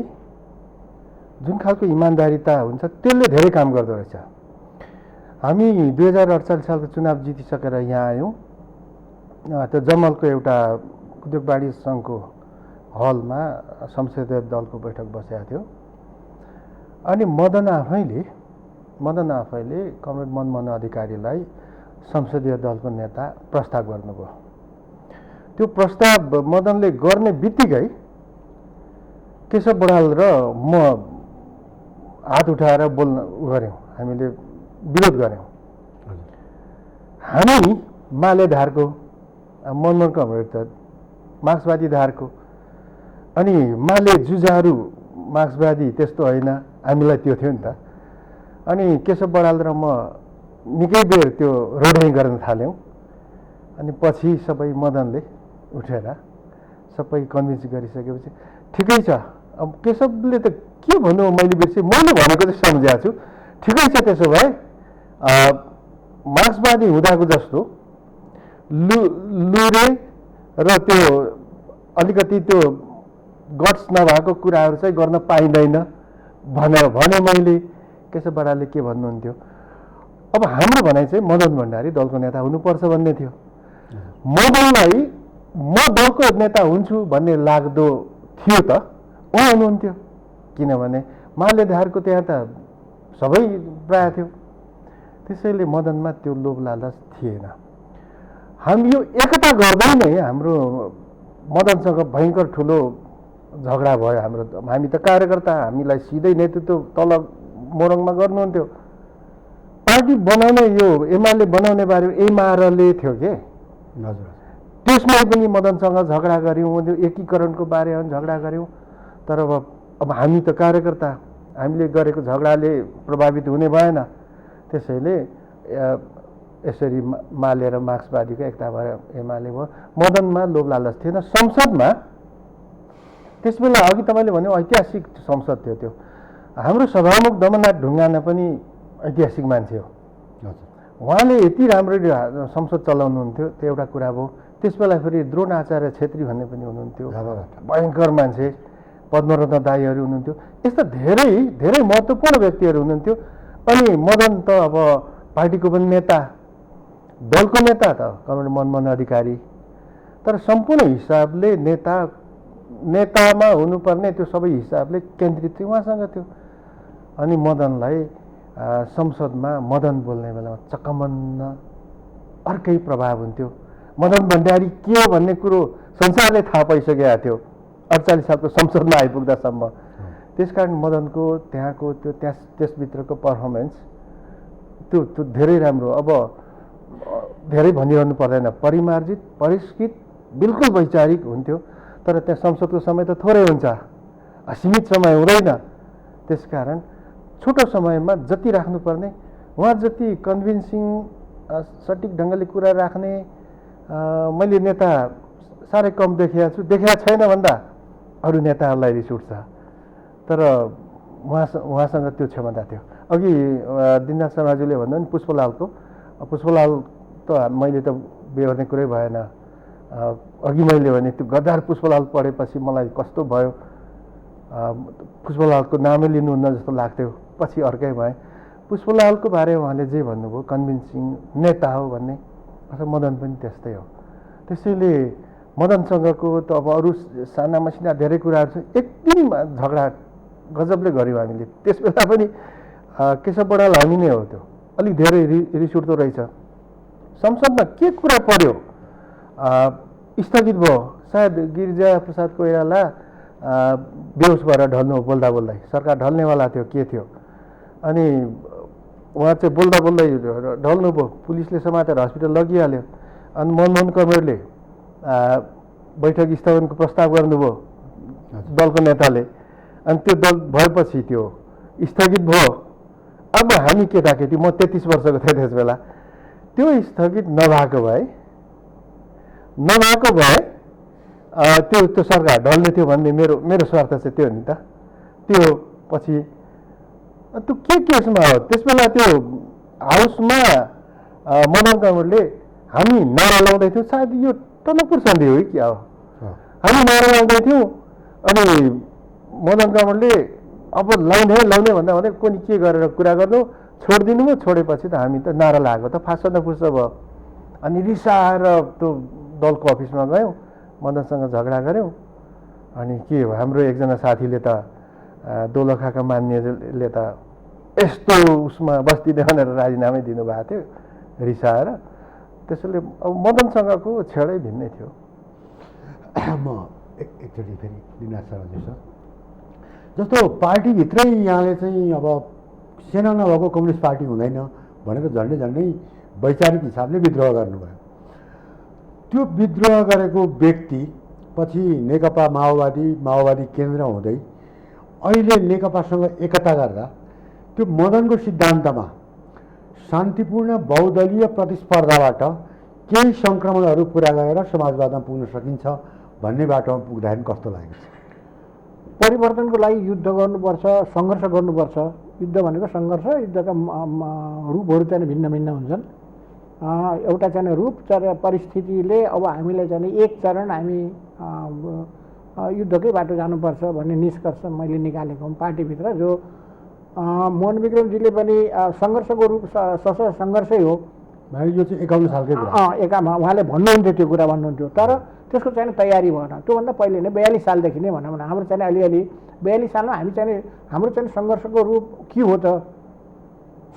जुन खालको इमान्दारिता हुन्छ त्यसले धेरै काम गर्दो रहेछ। हामी 2048 सालको चुनाव जितिसकेर यहाँ आयौँ। त्यो जमलको एउटा उद्योग वाणिज्य सङ्घको हलमा संसदीय दलको बैठक बसेको थियो। अनि मदन आफैले कमरेड मनमोहन अधिकारीलाई संसदीय दलको नेता प्रस्ताव गर्नुभयो। त्यो प्रस्ताव मदनले गर्ने बित्तिकै केशव बडाल र म हात उठाएर गऱ्यौँ, हामीले विरोध गऱ्यौँ। हामी माले धारको, मनमोहन कमरेड त मार्क्सवादी धारको, अनि माले जुझारु मार्क्सवादी त्यस्तो होइन, हामीलाई त्यो थियो नि त। अनि केशव बडाल र म निकै बेर त्यो रोडाइ गर्न थाल्यौँ। अनि पछि सबै मदनले उठेर सबै कन्भिन्स गरिसकेपछि ठिकै छ, अब केशवले त के भन्नु मैले बिर्सेँ, मैले भनेको चाहिँ सम्झाएको छु। ठिकै छ, त्यसो भए मार्क्सवादी हुँदाको जस्तो लुरे र त्यो अलिकति त्यो गट्स नभएको कुराहरू चाहिँ गर्न पाइँदैन भने मैले। केशव बडालले के भन्नुहुन्थ्यो, अब हाम्रो भनाइ चाहिँ मदन भण्डारी दलको नेता हुनुपर्छ भन्ने थियो। मदनलाई म दलको नेता हुन्छु भन्ने लाग्दो थियो त उहाँ हुनुहुन्थ्यो, किनभने मालेधारको त्यहाँ त सबै प्राय थियो। त्यसैले मदनमा त्यो लोभ लालच थिएन। हामी यो एकता गर्दै नै हाम्रो मदनसँग भयङ्कर ठुलो झगडा भयो। हामी त कार्यकर्ता, हामीलाई सिधै नेतृत्व तल मोरङमा गर्नुहुन्थ्यो। पार्टी बनाउने यो एमाले बनाउने बारे एमाले थियो के,
हजुर,
त्यसमा पनि मदनसँग झगडा गऱ्यौँ, एकीकरणको बारेमा झगडा गऱ्यौँ। तर अब हामी त कार्यकर्ता, हामीले गरेको झगडाले प्रभावित हुने भएन। त्यसैले यसरी माले र मार्क्सवादीको एकता भएर एमाले भयो। मदनमा लोभ लालच थिएन। संसदमा त्यसबेला अघि तपाईँले भन्यो ऐतिहासिक संसद थियो त्यो। हाम्रो सभामुख दमनाथ ढुङ्गाना पनि ऐतिहासिक मान्छे हो। उहाँले यति राम्ररी संसद चलाउनुहुन्थ्यो, त्यो एउटा कुरा भयो। त्यसबेला फेरि द्रोण आचार्य छेत्री भन्ने पनि हुनुहुन्थ्यो, भयङ्कर मान्छे। पद्मरत्न दाईहरू हुनुहुन्थ्यो। यस्ता धेरै धेरै महत्त्वपूर्ण व्यक्तिहरू हुनुहुन्थ्यो। अनि मदन त अब पार्टीको पनि नेता, दलको नेता त कमरेड मनमोहन अधिकारी। तर सम्पूर्ण हिसाबले नेतामा हुनुपर्ने त्यो सबै हिसाबले केन्द्रित चाहिँ उहाँसँग थियो। अनि मदनलाई संसदमा मदन बोल्ने बेलामा चकमन्न अर्कै प्रभाव हुन्थ्यो। मदन भण्डारी के हो भन्ने कुरो संसारले थाहा पाइसकेको थियो 48 सालको संसदमा आइपुग्दासम्म। त्यसकारण मदनको त्यहाँको त्यो त्यसभित्रको पर्फर्मेन्स त्यो धेरै राम्रो। अब धेरै भनिरहनु पर्दैन, परिमार्जित परिष्कृत बिल्कुल वैचारिक हुन्थ्यो। तर त्यहाँ संसदको समय त थोरै हुन्छ, सीमित समय हुँदैन। त्यसकारण छोटो समयमा जति राख्नुपर्ने उहाँ जति कन्भिन्सिङ सटिक ढङ्गले कुरा राख्ने मैले नेता साह्रै कम देखेको छैन भन्दा अरू नेताहरूलाई रिस उठ्छ। तर उहाँसँग त्यो क्षमता थियो। अघि दिननाथ शर्माज्यूले भन्दा नि पुष्पलाल त मैले त बेहोर्ने कुरै भएन। अघि मैले भने त्यो गद्दार पुष्पलाल पढेपछि मलाई कस्तो भयो, पुष्पलालको नामै लिनुहुन्न जस्तो लाग्थ्यो। पछि अर्कै भएँ। पुष्पलालको बारेमा उहाँले जे भन्नुभयो कन्भिन्सिङ नेता हो भन्ने, अथवा मदन पनि त्यस्तै हो। त्यसैले मदनसँगको त अब अरू साना मसिना धेरै कुराहरू छ। एक दिनमा झगडा गजबले गऱ्यौँ हामीले। त्यसबेला पनि केशव बडाल हामी नै हो त्यो अलिक धेरै रिस उठ्दो रहेछ। संसदमा के कुरा पर्यो स्थगित भयो। सायद गिरिजा प्रसाद कोइराला बेहोस भएर ढल्नु बोल्दा बोल्दै, सरकार ढल्नेवाला थियो के थियो, अनि उहाँ चाहिँ बोल्दा बोल्दै ढल्नुभयो। पुलिसले समातेर हस्पिटल लगिहाल्यो। अनि मनमोहन कमरेडले बैठक स्थगनको प्रस्ताव गर्नुभयो दलको नेताले, अनि त्यो दल भएपछि त्यो स्थगित भयो। अब हामी केटाकेटी, म 33 वर्षको थिएँ त्यस बेला, त्यो स्थगित नभएको भए त्यो सरकार ढल्ने थियो भन्ने मेरो स्वार्थ चाहिँ त्यो नि त। त्यो पछि त्यो के केसमा हो त्यसबेला त्यो हाउसमा मदन कमरेडले हामी नारा लाउँदै थियौँ, सायद यो टनकपुर सन्धि हो कि क्या हो, हामी नारा लाउँदै थियौँ। अनि मदन कमरेडले अब लाउने भन्दा भने कुनै के गरेर कुरा गर्नु छोडिदिनु भयो। छोडेपछि त हामी त नारा लागेको त फाँस फुर्स भयो। अनि रिसाएर त्यो दलको अफिसमा गयौँ, मदनसँग झगडा गऱ्यौँ। अनि के हो, हाम्रो एकजना साथीले त दोलखाका मान्यले त यस्तो उसमा बस्दिने भनेर राजीनामै दिनुभएको थियो रिसाएर। त्यसैले अब मदनसँगको छेडै भिन्नै थियो।
म एकचोटि फेरि दिनाथ सरले सर, जस्तो पार्टीभित्रै यहाँले चाहिँ अब सेना नभएको कम्युनिस्ट पार्टी हुँदैन भनेर झन्डै झन्डै वैचारिक हिसाबले विद्रोह गर्नुभयो। त्यो विद्रोह गरेको व्यक्ति पछि नेकपा माओवादी केन्द्र हुँदै अहिले नेकपासँग एकता गर्दा त्यो मदनको सिद्धान्तमा शान्तिपूर्ण बहुदलीय प्रतिस्पर्धाबाट केही सङ्क्रमणहरू पुरा गरेर समाजवादमा पुग्न सकिन्छ भन्ने बाटोमा पुग्दाखेरि कस्तो लागेको छ?
परिवर्तनको लागि युद्ध गर्नुपर्छ, सङ्घर्ष गर्नुपर्छ। युद्ध भनेको सङ्घर्ष, युद्धका रूपहरू चाहिँ भिन्न भिन्न हुन्छन्। एउटा चाहिँ रूप परिस्थितिले अब हामीले चाहिँ एक चरण हामी युद्धकै बाटो जानुपर्छ भन्ने निष्कर्ष मैले निकालेको हुँ पार्टीभित्र। जो मोहन विक्रमजीले पनि सङ्घर्षको रूप सशस्त्र सङ्घर्षै हो,
यो चाहिँ 51 सालकै
एकामा उहाँले भन्नुहुन्थ्यो, त्यो कुरा भन्नुहुन्थ्यो। तर त्यसको चाहिँ तयारी भएन। त्योभन्दा पहिले नै 42 सालदेखि नै भनौँ न, हाम्रो चाहिँ अलिअलि 42 सालमा हामी चाहिँ हाम्रो चाहिँ सङ्घर्षको रूप के हो त?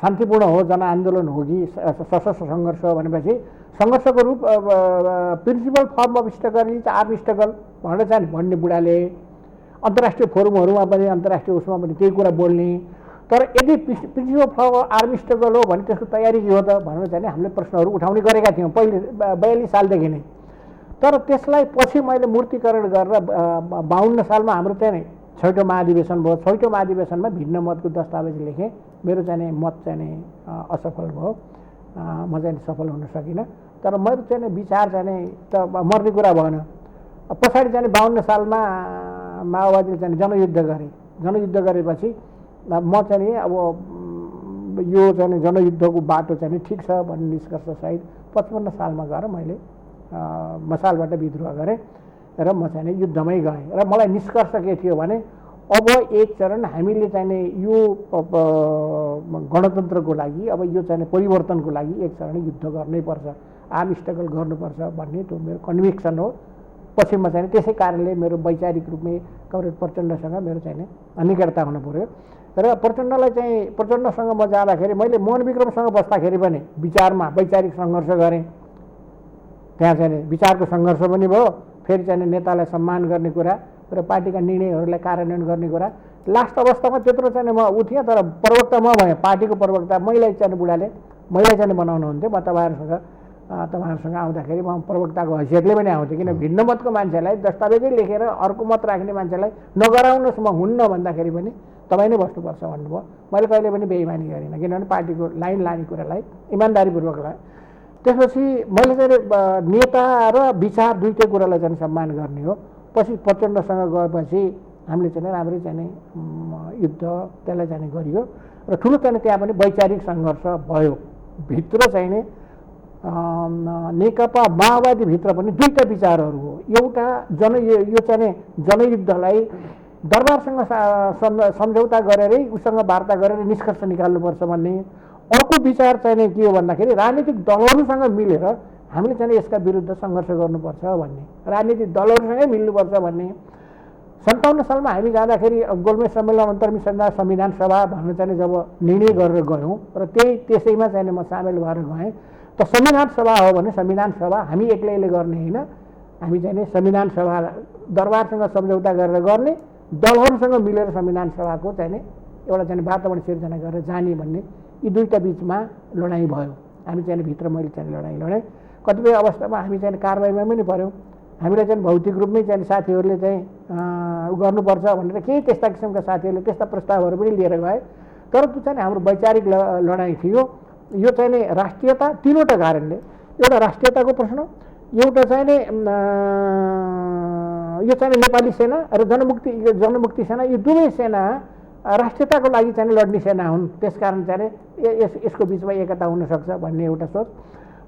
शान्तिपूर्ण हो, जनआन्दोलन हो कि सशस्त्र सङ्घर्ष भनेपछि सङ्घर्षको रूप principal form of struggle is arm struggle भनेर चाहिँ भन्ने बुढाले अन्तर्राष्ट्रिय फोरमहरूमा पनि अन्तर्राष्ट्रिय उसमा पनि त्यही कुरा बोल्ने। तर यदि principal form of arm struggle हो भने त्यसको तयारी के हो त भनेर चाहिँ हामीले प्रश्नहरू उठाउने गरेका थियौँ पहिले 42 सालदेखि नै। तर त्यसलाई पछि मैले मूर्तिकरण गरेर 52 सालमा हाम्रो चाहिँ छैटौँ महाधिवेशन भयो। छैटौँ महाधिवेशनमा भिन्न मतको दस्तावेज लेखेँ। मेरो चाहिँ मत चाहिँ असफल भयो, म चाहिँ सफल हुन सकिनँ। तर मेरो चाहिँ विचार चाहिँ त मर्ने कुरा भएन। पछाडि चाहिँ 52 सालमा माओवादीले चाहिँ जनयुद्ध गरे। जनयुद्ध गरेपछि म चाहिँ अब यो चाहिँ जनयुद्धको बाटो चाहिँ ठिक छ भन्ने निष्कर्षसहित 55 सालमा गएर मैले मसालबाट विद्रोह गरेँ र म चाहिँ युद्धमै गएँ। र मलाई निष्कर्ष के थियो भने अब एक चरण हामीले चाहिँ यो गणतन्त्रको लागि, अब यो चाहिँ परिवर्तनको लागि एक चरण युद्ध गर्नैपर्छ, आर्म स्ट्रगल गर्नुपर्छ भन्ने त्यो मेरो कन्भिक्सन हो। पछि म चाहिँ त्यसै कारणले मेरो वैचारिक रूपमै कमरेड प्रचण्डसँग मेरो चाहिँ निकटता हुनु पऱ्यो। र प्रचण्डलाई चाहिँ प्रचण्डसँग म जाँदाखेरि मैले मोहन विक्रमसँग बस्दाखेरि पनि विचारमा वैचारिक सङ्घर्ष गरेँ। त्यहाँ चाहिँ विचारको सङ्घर्ष पनि भयो, फेरि चाहिँ नेतालाई सम्मान गर्ने कुरा र पार्टीका निर्णयहरूलाई कार्यान्वयन गर्ने कुरा। लास्ट अवस्थामा त्यत्रो चाहिँ म उठेँ, तर प्रवक्ता म भएँ, पार्टीको प्रवक्ता मैलाई चाहिँ बुढाले मैलाई चाहिँ बनाउनुहुन्थ्यो। म तपाईँहरूसँग आउँदाखेरि म प्रवक्ताको हैसियतले पनि आउँथेँ, किन भिन्न मतको मान्छेलाई दस्तावेजै लेखेर अर्को मत राख्ने मान्छेलाई नगराउनुहोस्, म हुन्न भन्दाखेरि पनि तपाईँ नै बस्नुपर्छ भन्नुभयो। मैले कहिले पनि बेइमानी गरिनँ, किनभने पार्टीको लाइन लाने कुरालाई इमान्दारीपूर्वक लाएँ। त्यसपछि मैले चाहिँ नेता र विचार दुईटै कुरालाई चाहिँ सम्मान गर्ने हो। पछि प्रचण्डसँग गएपछि हामीले चाहिँ राम्रै चाहिँ युद्ध त्यसलाई चाहिँ गरियो र ठुलो चाहिँ त्यहाँ पनि वैचारिक सङ्घर्ष भयो। भित्र चाहिँ नि नेकपा माओवादीभित्र पनि दुईटा विचारहरू हो। एउटा यो चाहिँ जनयुद्धलाई दरबारसँग सम्झौता गरेरै उसँग वार्ता गरेर निष्कर्ष निकाल्नुपर्छ भन्ने। अर्को विचार चाहिँ के हो भन्दाखेरि राजनीतिक दलहरूसँग मिलेर हामीले चाहिँ यसका विरुद्ध सङ्घर्ष गर्नुपर्छ भन्ने, राजनीतिक दलहरूसँगै मिल्नुपर्छ भन्ने। 57 सालमा हामी जाँदाखेरि गोलमेज सम्मेलन अन्तर्मिसन संविधान सभा भन्न चाहिँ जब निर्णय गरेर गयौँ र त्यसैमा चाहिँ म सामेल भएर गएँ। त संविधान सभा हो भने संविधान सभा हामी एक्लैले गर्ने होइन, हामी चाहिँ संविधान सभा दरबारसँग सम्झौता गरेर गर्ने, दलहरूसँग मिलेर संविधान सभाको चाहिँ एउटा चाहिँ वातावरण सिर्जना गरेर जाने भन्ने यी दुईटा बिचमा लडाइँ भयो। हामी चाहिँ भित्र मैले चाहिँ लडाइँ लडेँ। कतिपय अवस्थामा हामी चाहिँ कारबाहीमा पनि पऱ्यौँ। हामीलाई चाहिँ भौतिक रूपमै चाहिँ साथीहरूले चाहिँ गर्नुपर्छ भनेर केही त्यस्ता किसिमका साथीहरूले त्यस्ता प्रस्तावहरू पनि लिएर गए। तर त्यो चाहिँ हाम्रो वैचारिक लडाइँ थियो। यो चाहिँ नि राष्ट्रियता तीनवटा कारणले, एउटा राष्ट्रियताको प्रश्न, एउटा चाहिँ नि यो चाहिँ नेपाली सेना र जनमुक्ति सेना, यो दुवै सेना राष्ट्रियताको लागि चाहिँ लड्ने सेना हुन्। त्यसकारण चाहिँ यसको बिचमा एकता हुनसक्छ भन्ने एउटा सोच।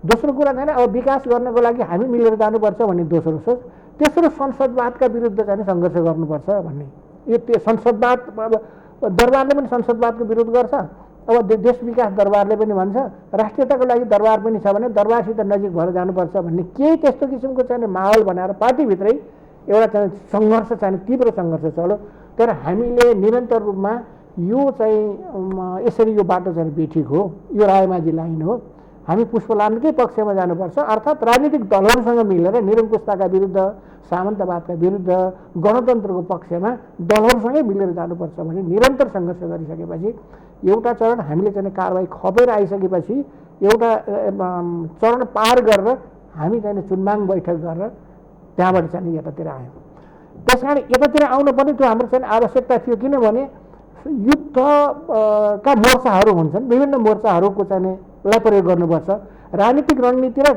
दोस्रो कुरा चाहिँ अब विकास गर्नको लागि हामी मिलेर जानुपर्छ भन्ने दोस्रो सोच। तेस्रो संसदवादका विरुद्ध चाहिँ सङ्घर्ष गर्नुपर्छ भन्ने। यो संसदवाद दरबारले पनि संसदवादको विरोध गर्छ। अब देश विकास दरबारले पनि भन्छ, राष्ट्रियताको लागि दरबार पनि छ भने दरबारसित नजिक भएर जानुपर्छ भन्ने केही त्यस्तो किसिमको चाहिँ माहौल बनाएर पार्टीभित्रै एउटा चाहिँ सङ्घर्ष चाहिँ तीव्र सङ्घर्ष चल्यो। तर हामीले निरन्तर रूपमा यो चाहिँ यसरी यो बाटो चाहिँ बेठिक हो, यो रायमाझी लाइन हो, हामी पुष्पलालकै पक्षमा जानुपर्छ। अर्थात् राजनीतिक दलहरूसँग मिलेर निरङ्कुशताका विरुद्ध, सामन्तवादका विरुद्ध, गणतन्त्रको पक्षमा दलहरूसँगै मिलेर जानुपर्छ भने निरन्तर सङ्घर्ष गरिसकेपछि एउटा चरण हामीले चाहिँ कारबाही खपेर आइसकेपछि एउटा चरण पार गरेर हामी चाहिँ चुनबाङ बैठक गरेर त्यहाँबाट चाहिँ यतातिर आयौँ। त्यस कारण यतातिर आउनु पनि त्यो हाम्रो चाहिँ आवश्यकता थियो। किनभने युद्धका मोर्चाहरू हुन्छन्, विभिन्न मोर्चाहरूको चाहिँ लाई प्रयोग गर्नुपर्छ। राजनीतिक रणनीति र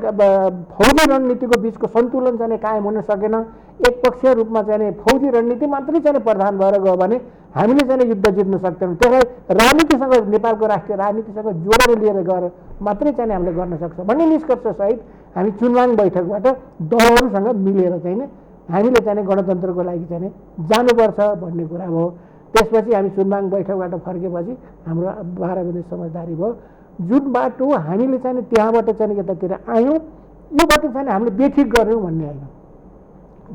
फौजी रणनीतिको बिचको सन्तुलन चाहिँ कायम हुन सकेन। एकपक्षीय रूपमा चाहिँ फौजी रणनीति मात्रै चाहिँ प्रधान भएर गयो भने हामीले चाहिँ युद्ध जित्न सक्दैनौँ। त्यसलाई राजनीतिसँग, नेपालको राष्ट्रिय राजनीतिसँग जोडेर लिएर गएर मात्रै चाहिँ हामीले गर्न सक्छ भन्ने निष्कर्षसहित हामी चुनबाङ बैठकबाट दलहरूसँग मिलेर चाहिँ हामीले चाहिँ गणतन्त्रको लागि चाहिँ जानुपर्छ भन्ने कुरा भयो। त्यसपछि हामी चुनबाङ बैठकबाट फर्केपछि हाम्रो 12 गते समझदारी भयो। जुन बाटो हामीले चाहिँ त्यहाँबाट चाहिँ यतातिर आयौँ, यो बाटो चाहिँ हामीले बेठिक गऱ्यौँ भन्ने होइन।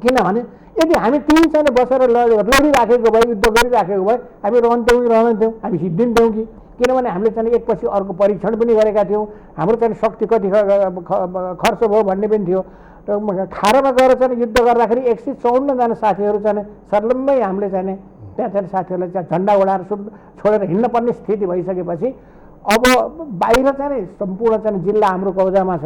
किनभने यदि हामी त्यहीँ चाहिँ बसेर लडिराखेको भए, युद्ध गरिराखेको भए हामी रहन्थ्यौँ, हामी हिँडिन्थ्यौँ कि? किनभने हामीले चाहिँ एकपछि अर्को परीक्षण पनि गरेका थियौँ। हाम्रो चाहिँ शक्ति कति खर्च भयो भन्ने पनि थियो। खारमा गएर चाहिँ युद्ध गर्दाखेरि 154 जना साथीहरू चाहिँ सर्लम्मै हामीले चाहिँ त्यहाँ चाहिँ साथीहरूलाई चाहिँ झन्डा उडाएर छोडेर हिँड्न पर्ने स्थिति भइसकेपछि अब बाहिर चाहिँ सम्पूर्ण चाहिँ जिल्ला हाम्रो कब्जामा छ।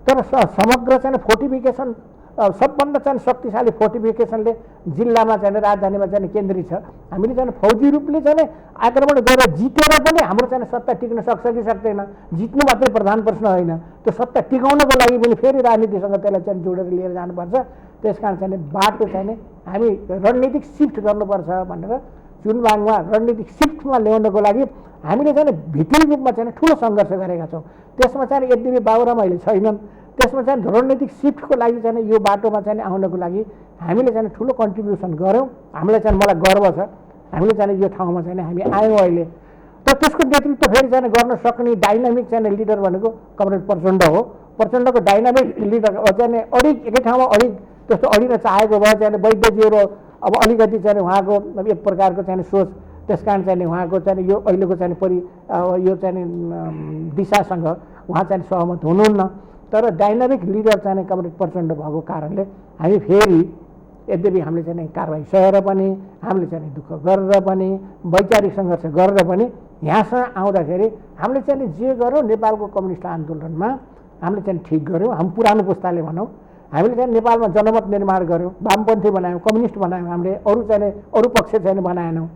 तर समग्र चाहिँ फोर्टिफिकेसन, सबभन्दा चाहिँ शक्तिशाली फोर्टिफिकेसनले जिल्लामा चाहिँ राजधानीमा चाहिँ केन्द्रित छ। हामीले चाहिँ फौजी रूपले चाहिँ आक्रमण गरेर जितेर पनि हाम्रो चाहिँ सत्ता टिक्न सक्छ कि सक्दैन, जित्नु मात्रै प्रधान प्रश्न होइन। त्यो सत्ता टिकाउनको लागि पनि फेरि राजनीतिसँग त्यसलाई चाहिँ जोडेर लिएर जानुपर्छ। त्यसकारण चाहिँ बाटो चाहिँ हामी रणनीतिक सिफ्ट गर्नुपर्छ भनेर चुनबाङमा रणनीतिक सिफ्टमा ल्याउनको लागि हामीले चाहिँ भित्री रूपमा चाहिँ ठुलो सङ्घर्ष गरेका छौँ। त्यसमा चाहिँ यद्यपि बाबुराम अहिले छैनन्, त्यसमा चाहिँ रणनीतिक सिफ्टको लागि चाहिँ यो बाटोमा चाहिँ आउनको लागि हामीले चाहिँ ठुलो कन्ट्रिब्युसन गऱ्यौँ। हामीलाई चाहिँ मलाई गर्व छ, हामीले चाहिँ यो ठाउँमा चाहिँ हामी आयौँ अहिले। तर त्यसको नेतृत्व फेरि चाहिँ गर्न सक्ने डाइनामिक चाहिँ लिडर भनेको कमरेड प्रचण्ड हो। प्रचण्डको डाइनामिक लिडर चाहिँ अडिक एकै ठाउँमा अडिक त्यस्तो अडिन चाहेको भए चाहिँ वैद्यजीहरू अब अलिकति चाहिँ उहाँको एक प्रकारको चाहिँ सोच, त्यसकारण चाहिँ उहाँको चाहिँ यो अहिलेको चाहिँ यो चाहिँ दिशासँग उहाँ चाहिँ सहमत हुनुहुन्न। तर डाइनामिक लिडर चाहिँ कमरेड प्रचण्ड भएको कारणले हामी फेरि यद्यपि हामीले चाहिँ कारबाही सहेर पनि, हामीले चाहिँ दुःख गरेर पनि, वैचारिक सङ्घर्ष गरेर पनि यहाँसम्म आउँदाखेरि हामीले चाहिँ जे गर्यौँ नेपालको कम्युनिस्ट आन्दोलनमा हामीले चाहिँ ठिक गऱ्यौँ। हामी पुरानो पुस्ताले भनौँ, हामीले चाहिँ नेपालमा जनमत निर्माण गऱ्यौँ, वामपन्थी बनायौँ, कम्युनिस्ट बनायौँ, हामीले अरू पक्ष चाहिँ बनाएनौँ।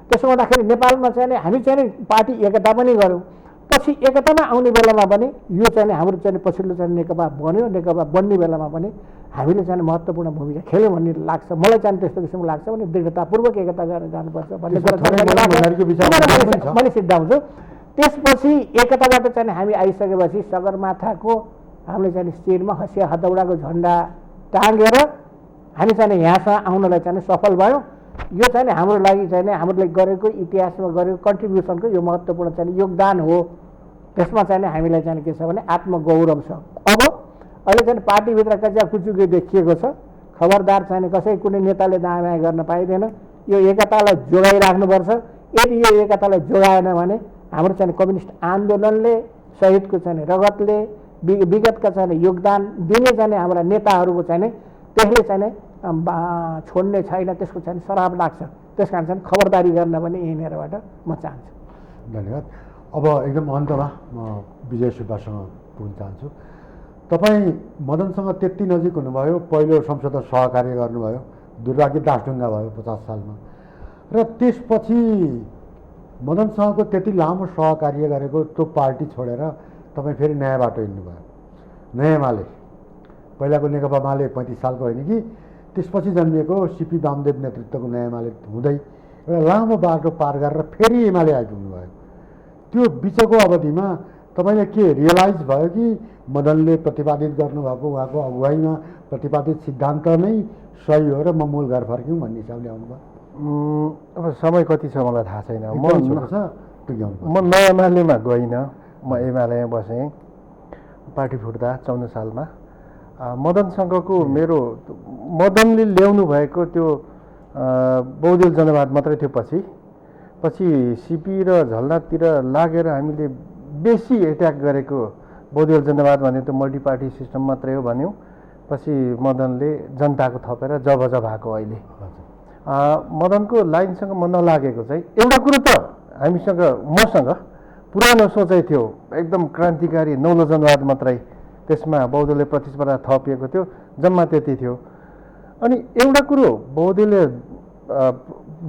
त्यसो हुँदाखेरि नेपालमा चाहिँ हामी चाहिँ पार्टी एकता पनि गऱ्यौँ। पछि एकतामा आउने बेलामा पनि यो चाहिँ हाम्रो चाहिँ पछिल्लो चाहिँ नेकपा बन्यो, नेकपा बन्ने बेलामा पनि हामीले चाहिँ महत्त्वपूर्ण भूमिका खेल्यौँ भन्ने लाग्छ। मलाई चाहिँ त्यस्तो किसिमको लाग्छ भने दृढतापूर्वक एकता गरेर जानुपर्छ भन्ने कुरा मैले सिद्धाउँछु। त्यसपछि एकताबाट चाहिँ हामी आइसकेपछि सगरमाथाको हामीले चाहिँ शिरमा हँसिया हतौडाको झन्डा टाँगेर हामी चाहिँ यहाँसम्म आउनलाई चाहिँ सफल भयौँ। यो चाहिँ हाम्रो लागि चाहिँ हामीले गरेको इतिहासमा गरेको कन्ट्रिब्युसनको यो महत्त्वपूर्ण चाहिँ योगदान हो। त्यसमा चाहिँ हामीलाई चाहिँ के छ भने आत्मगौरव छ। अब अहिले चाहिँ पार्टीभित्र कच्चा कुचुके देखिएको छ, खबरदार चाहिँ कसै कुनै नेताले दायाँ गर्न पाइँदैन। यो एकतालाई जोगाइराख्नुपर्छ। यदि यो एकतालाई जोगाएन भने हाम्रो चाहिँ कम्युनिस्ट आन्दोलनले शहीदको चाहिँ रगतले विगतका चाहिँ योगदान दिने चाहिँ हाम्रा नेताहरूको चाहिँ त्यसले चाहिँ छोड्ने छैन, त्यसको चाहिँ श्राप लाग्छ। त्यस कारण चाहिँ खबरदारी गर्न पनि यहीँनिरबाट म चाहन्छु।
धन्यवाद। अब एकदम अन्तमा म विजय सुब्बासँग पुग्न चाहन्छु। तपाईँ मदनसँग त्यति नजिक हुनुभयो, पहिलो संसदमा सहकार्य गर्नुभयो, दुर्भाग्य दासढुङ्गा भयो 50 सालमा, र त्यसपछि मदनसँगको त्यति लामो सहकार्य गरेको त्यो पार्टी छोडेर तपाईँ फेरि नयाँ बाटो हिँड्नुभयो, नयाँ एमाले। पहिलाको नेकपा एमाले 35 सालको होइन कि, त्यसपछि जन्मिएको सिपी वामदेव नेतृत्वको नयाँ एमाले हुँदै एउटा लामो बाटो पार गरेर फेरि एमाले आइपुग्नुभयो। त्यो बिचको अवधिमा तपाईँले के रियलाइज भयो कि मदनले प्रतिपादित गर्नुभएको उहाँको अगुवाईमा प्रतिपादित सिद्धान्त नै सही हो र म मूल घर फर्क्यौँ भन्ने हिसाबले आउनुभयो?
अब समय कति छ मलाई थाहा छैन। म नयाँ एमालेमा गइनँ, म एमालेमा बसेँ पार्टी फुट्दा 54 सालमा। मदनसँगको मेरो मदनले ल्याउनु भएको त्यो बहुदलीय जनवाद मात्रै थियो। पछि सिपी र झलनाथतिर लागेर हामीले बेसी एट्याक गरेको बहुदलीय जनवाद भने त मल्टी पार्टी सिस्टम मात्रै हो भन्यौँ। पछि मदनले जनताको थपेर जब भएको अहिले मदनको लाइनसँग म नलागेको चाहिँ एउटा कुरो त मसँग पुरानो सोचाइ थियो, एकदम क्रान्तिकारी नौलो जनवाद मात्रै, त्यसमा बहुदलीय प्रतिस्पर्धा थपिएको थियो, जम्मा त्यति थियो। अनि एउटा कुरो बहुदलीय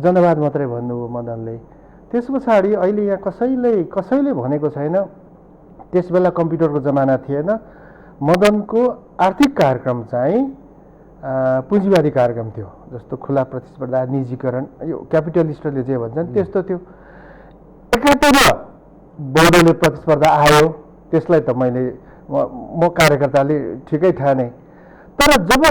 जनवाद मात्रै भन्नुभयो मदनले। त्यस पछाडि अहिले यहाँ कसैले भनेको छैन, त्यस बेला कम्प्युटरको जमाना थिएन, मदनको आर्थिक कार्यक्रम चाहिँ पुँजीवादी कार्यक्रम थियो, जस्तो खुला प्रतिस्पर्धा, निजीकरण, यो क्यापिटलिस्टले जे भन्छन् त्यस्तो थियो। एकातिर बहुदलीय प्रतिस्पर्धा आयो, त्यसलाई त म कार्यकर्ताले ठिकै ठाने। तर जब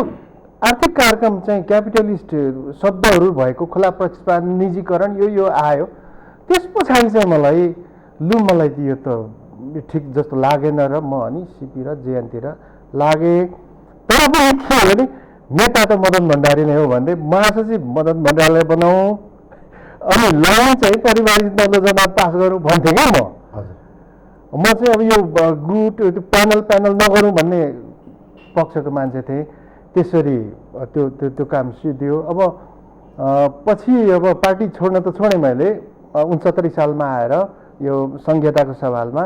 आर्थिक कार्यक्रम चाहिँ क्यापिटलिस्ट शब्दहरू भएको खुला प्रतिस्पर्धा, निजीकरण यो आयो, त्यस पछाडि चाहिँ मलाई त यो त ठिक जस्तो लागेन र म अनि सिपी र जेएनतिर लागेँ। तर पनि के हो भने नेता त मदन भण्डारी नै हो भन्दै महासचिव मदन भण्डारीलाई बनाऊ अनि लाइन चाहिँ परिवारिक नौलो जनवाद पास गरौँ भन्थेँ क्या म चाहिँ। अब यो गुट प्यानल नगरौँ भन्ने पक्षको मान्छे थिएँ। त्यसरी त्यो काम सिद्धियो। अब पछि अब पार्टी छोड्न त छोडेँ मैले 69 सालमा आएर यो संहिताको सवालमा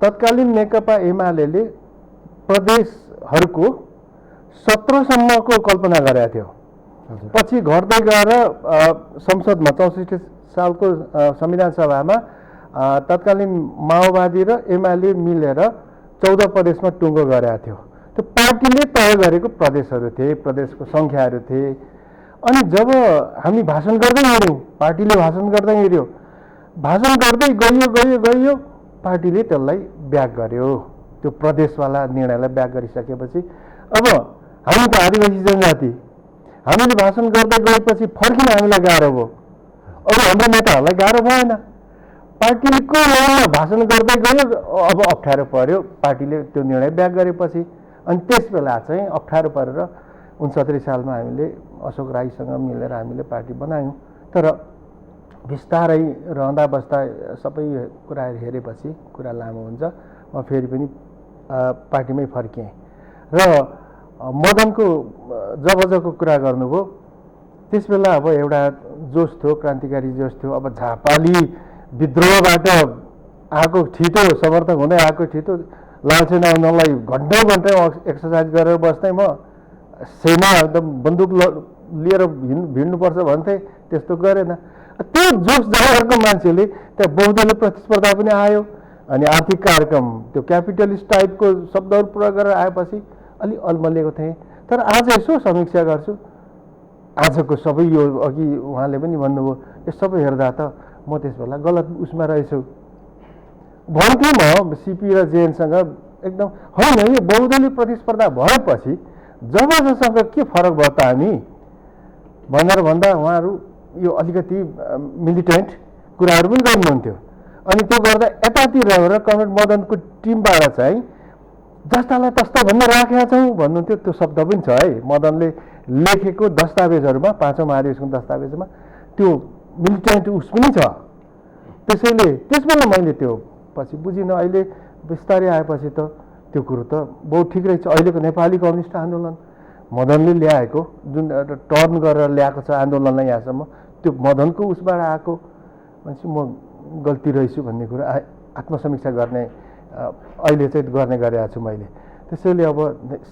तत्कालीन नेकपा एमाले प्रदेशहरूको 17 सम्मको कल्पना गरेका थियो। पछि घट्दै गएर संसदमा 64 सालको संविधान सभामा तत्कालीन माओवादी र एमाले मिलेर 14 प्रदेशमा टुङ्गो गरेका थियो। त्यो पार्टीले तय गरेको प्रदेशहरू थिए, प्रदेशको सङ्ख्याहरू थिए। अनि जब हामी भाषण गर्दै हिँड्यौँ, पार्टीले भाषण गर्दै हिँड्यो, भाषण गर्दै गइयो, पार्टीले त्यसलाई ब्याक गर्यो। त्यो प्रदेशवाला निर्णयलाई ब्याक गरिसकेपछि अब हामी त आदिवासी जनजाति, हामीले भाषण गर्दै गएपछि फर्किन हामीलाई गाह्रो भयो। अब हाम्रो नेताहरूलाई गाह्रो भएन, पार्टीको लाइनमा भाषण गर्दै गयो, अब अप्ठ्यारो पर्यो, पार्टीले त्यो निर्णय ब्याक गरेपछि। अनि त्यस बेला चाहिँ अप्ठ्यारो परेर 69 सालमा हामीले अशोक राईसँग मिलेर हामीले पार्टी बनायौँ। तर बिस्तारै रहँदा बस्दा सबै कुराहरू हेरेपछि कुरा लामो हुन्छ, म फेरि पनि पार्टीमै फर्किएँ। र मदनको जबको कुरा गर्नुभयो, त्यस बेला अब एउटा जोस थियो, क्रान्तिकारी जोस थियो। अब झापाली विद्रोहबाट आएको ठिटो समर्थक हुँदै आएको ठिटो लालसेना आउनलाई घन्टौँ एक्सर्साइज गरेर बस्दै म सेना एकदम बन्दुक लिएर भिड्नुपर्छ भन्थे, त्यस्तो गरेन। त्यो जोस जगाएको मान्छेले त्यहाँ बहुदलीय प्रतिस्पर्धा पनि आयो अनि आर्थिक कार्यक्रम त्यो क्यापिटलिस्ट टाइपको शब्दहरू प्रयोग गरेर आएपछि अलि अल्मलिएको थिएँ। तर आज यसो समीक्षा गर्छु, आजको सबै यो अघि उहाँले पनि भन्नुभयो, यो सबै हेर्दा त म त्यस बेला गलत उसमा रहेछु भन्थेँ म सिपी र जेएनसँग एकदम। होइन, यो बहुदलीय प्रतिस्पर्धा भएपछि जबसँग के फरक भयो त हामी भनेर भन्दा उहाँहरू यो अलिकति मिलिटेन्ट कुराहरू पनि गर्नुहुन्थ्यो। अनि त्यो गर्दा यतातिर रहेर कमरेड मदनको टिमबाट चाहिँ जस्तालाई तस्ता भन्ने राखेका छौँ भन्नुहुन्थ्यो। त्यो शब्द पनि छ है, मदनले लेखेको दस्तावेजहरूमा, 5औं महाधिवेशनको दस्तावेजमा त्यो मिलिटेन्ट उस पनि छ। त्यसैले त्यसबेला मैले त्यो पछि बुझिनँ। अहिले बिस्तारै आएपछि त त्यो कुरो त बहुत ठिक रहेछ। अहिलेको नेपाली कम्युनिस्ट आन्दोलन मदनले ल्याएको, जुन एउटा टर्न गरेर ल्याएको छ आन्दोलनलाई यहाँसम्म, त्यो मदनको उसबाट आएको। भनेपछि म गल्ती रहेछु भन्ने कुरा आत्मसमीक्षा गर्ने अहिले चाहिँ गर्ने गरेको छु मैले। त्यसैले अब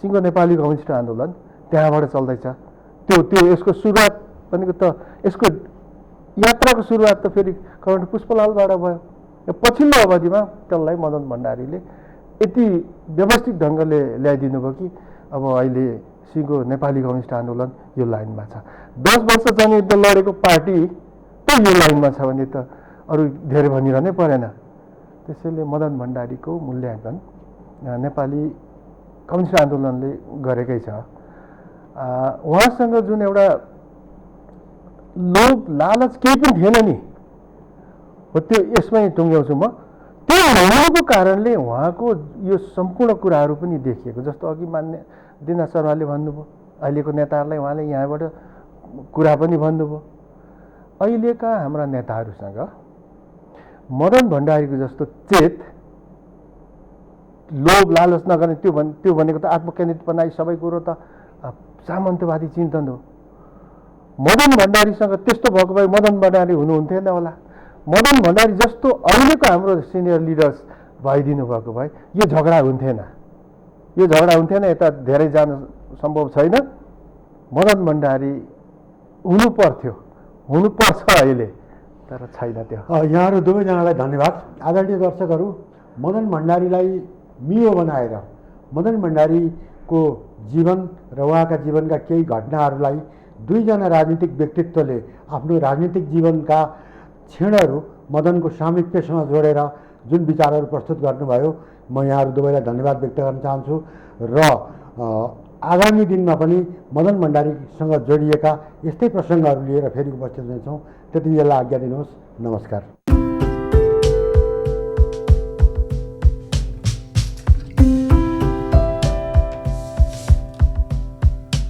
सिङ्गो नेपाली कम्युनिस्ट आन्दोलन त्यहाँबाट चल्दैछ। त्यो यसको सुरुवात भनेको त, यसको यात्राको सुरुवात त फेरि कमरेड पुष्पलालबाट भयो। पछिल्लो अवधिमा त्यसलाई मदन भण्डारीले यति व्यवस्थित ढङ्गले ल्याइदिनु भयो कि अब अहिले सिङ्गो नेपाली कम्युनिस्ट आन्दोलन यो लाइनमा छ। 10 वर्ष जनयुद्ध लडेको पार्टी त यो लाइनमा छ भने त अरू धेरै भनिरहनै परेन। त्यसैले मदन भण्डारीको मूल्याङ्कन नेपाली कम्युनिस्ट आन्दोलनले गरेकै छ। उहाँसँग जुन एउटा लोभ लालच केही पनि थिएन नि, हो त्यो यसमै टुङ्ग्याउँछु म। त्यो हुनुको कारणले उहाँको यो सम्पूर्ण कुराहरू पनि देखिएको, जस्तो अघि मान्य दिना शर्माले भन्नुभयो, अहिलेको नेताहरूलाई उहाँले यहाँबाट कुरा पनि भन्नुभयो। अहिलेका हाम्रा नेताहरूसँग मदन भण्डारीको जस्तो चेत, लोभ लालच नगर्ने, त्यो भनेको त आत्मकेन्द्रित बनाई सबै कुरो त सामन्तवादी चिन्तन हो। मदन भण्डारीसँग त्यस्तो भएको भए मदन भण्डारी हुनुहुन्थेन होला। मदन भण्डारी जस्तो अहिलेको हाम्रो सिनियर लिडर्स भइदिनु भएको भए यो झगडा हुन्थेन, यता धेरै जान सम्भव छैन। मदन भण्डारी हुनुपर्छ अहिले, तर छैन त्यो।
यहाँहरू दुवैजनालाई धन्यवाद। आदरणीय दर्शकहरू, मदन भण्डारीलाई मियो बनाएर मदन भण्डारीको जीवन र उहाँका जीवनका केही घटनाहरूलाई दुईजना राजनीतिक व्यक्तित्वले आफ्नो राजनीतिक जीवनका क्षणहरू मदनको सामिप्यसँग जोडेर जुन विचारहरू प्रस्तुत गर्नुभयो, म यहाँहरू दुवैलाई धन्यवाद व्यक्त गर्न चाहन्छु। र आगामी दिनमा पनि मदन भण्डारीसँग जोडिएका यस्तै प्रसङ्गहरू लिएर फेरि उपस्थित हुनेछौँ। त्यति बेला आज्ञा दिनुहोस्। नमस्कार।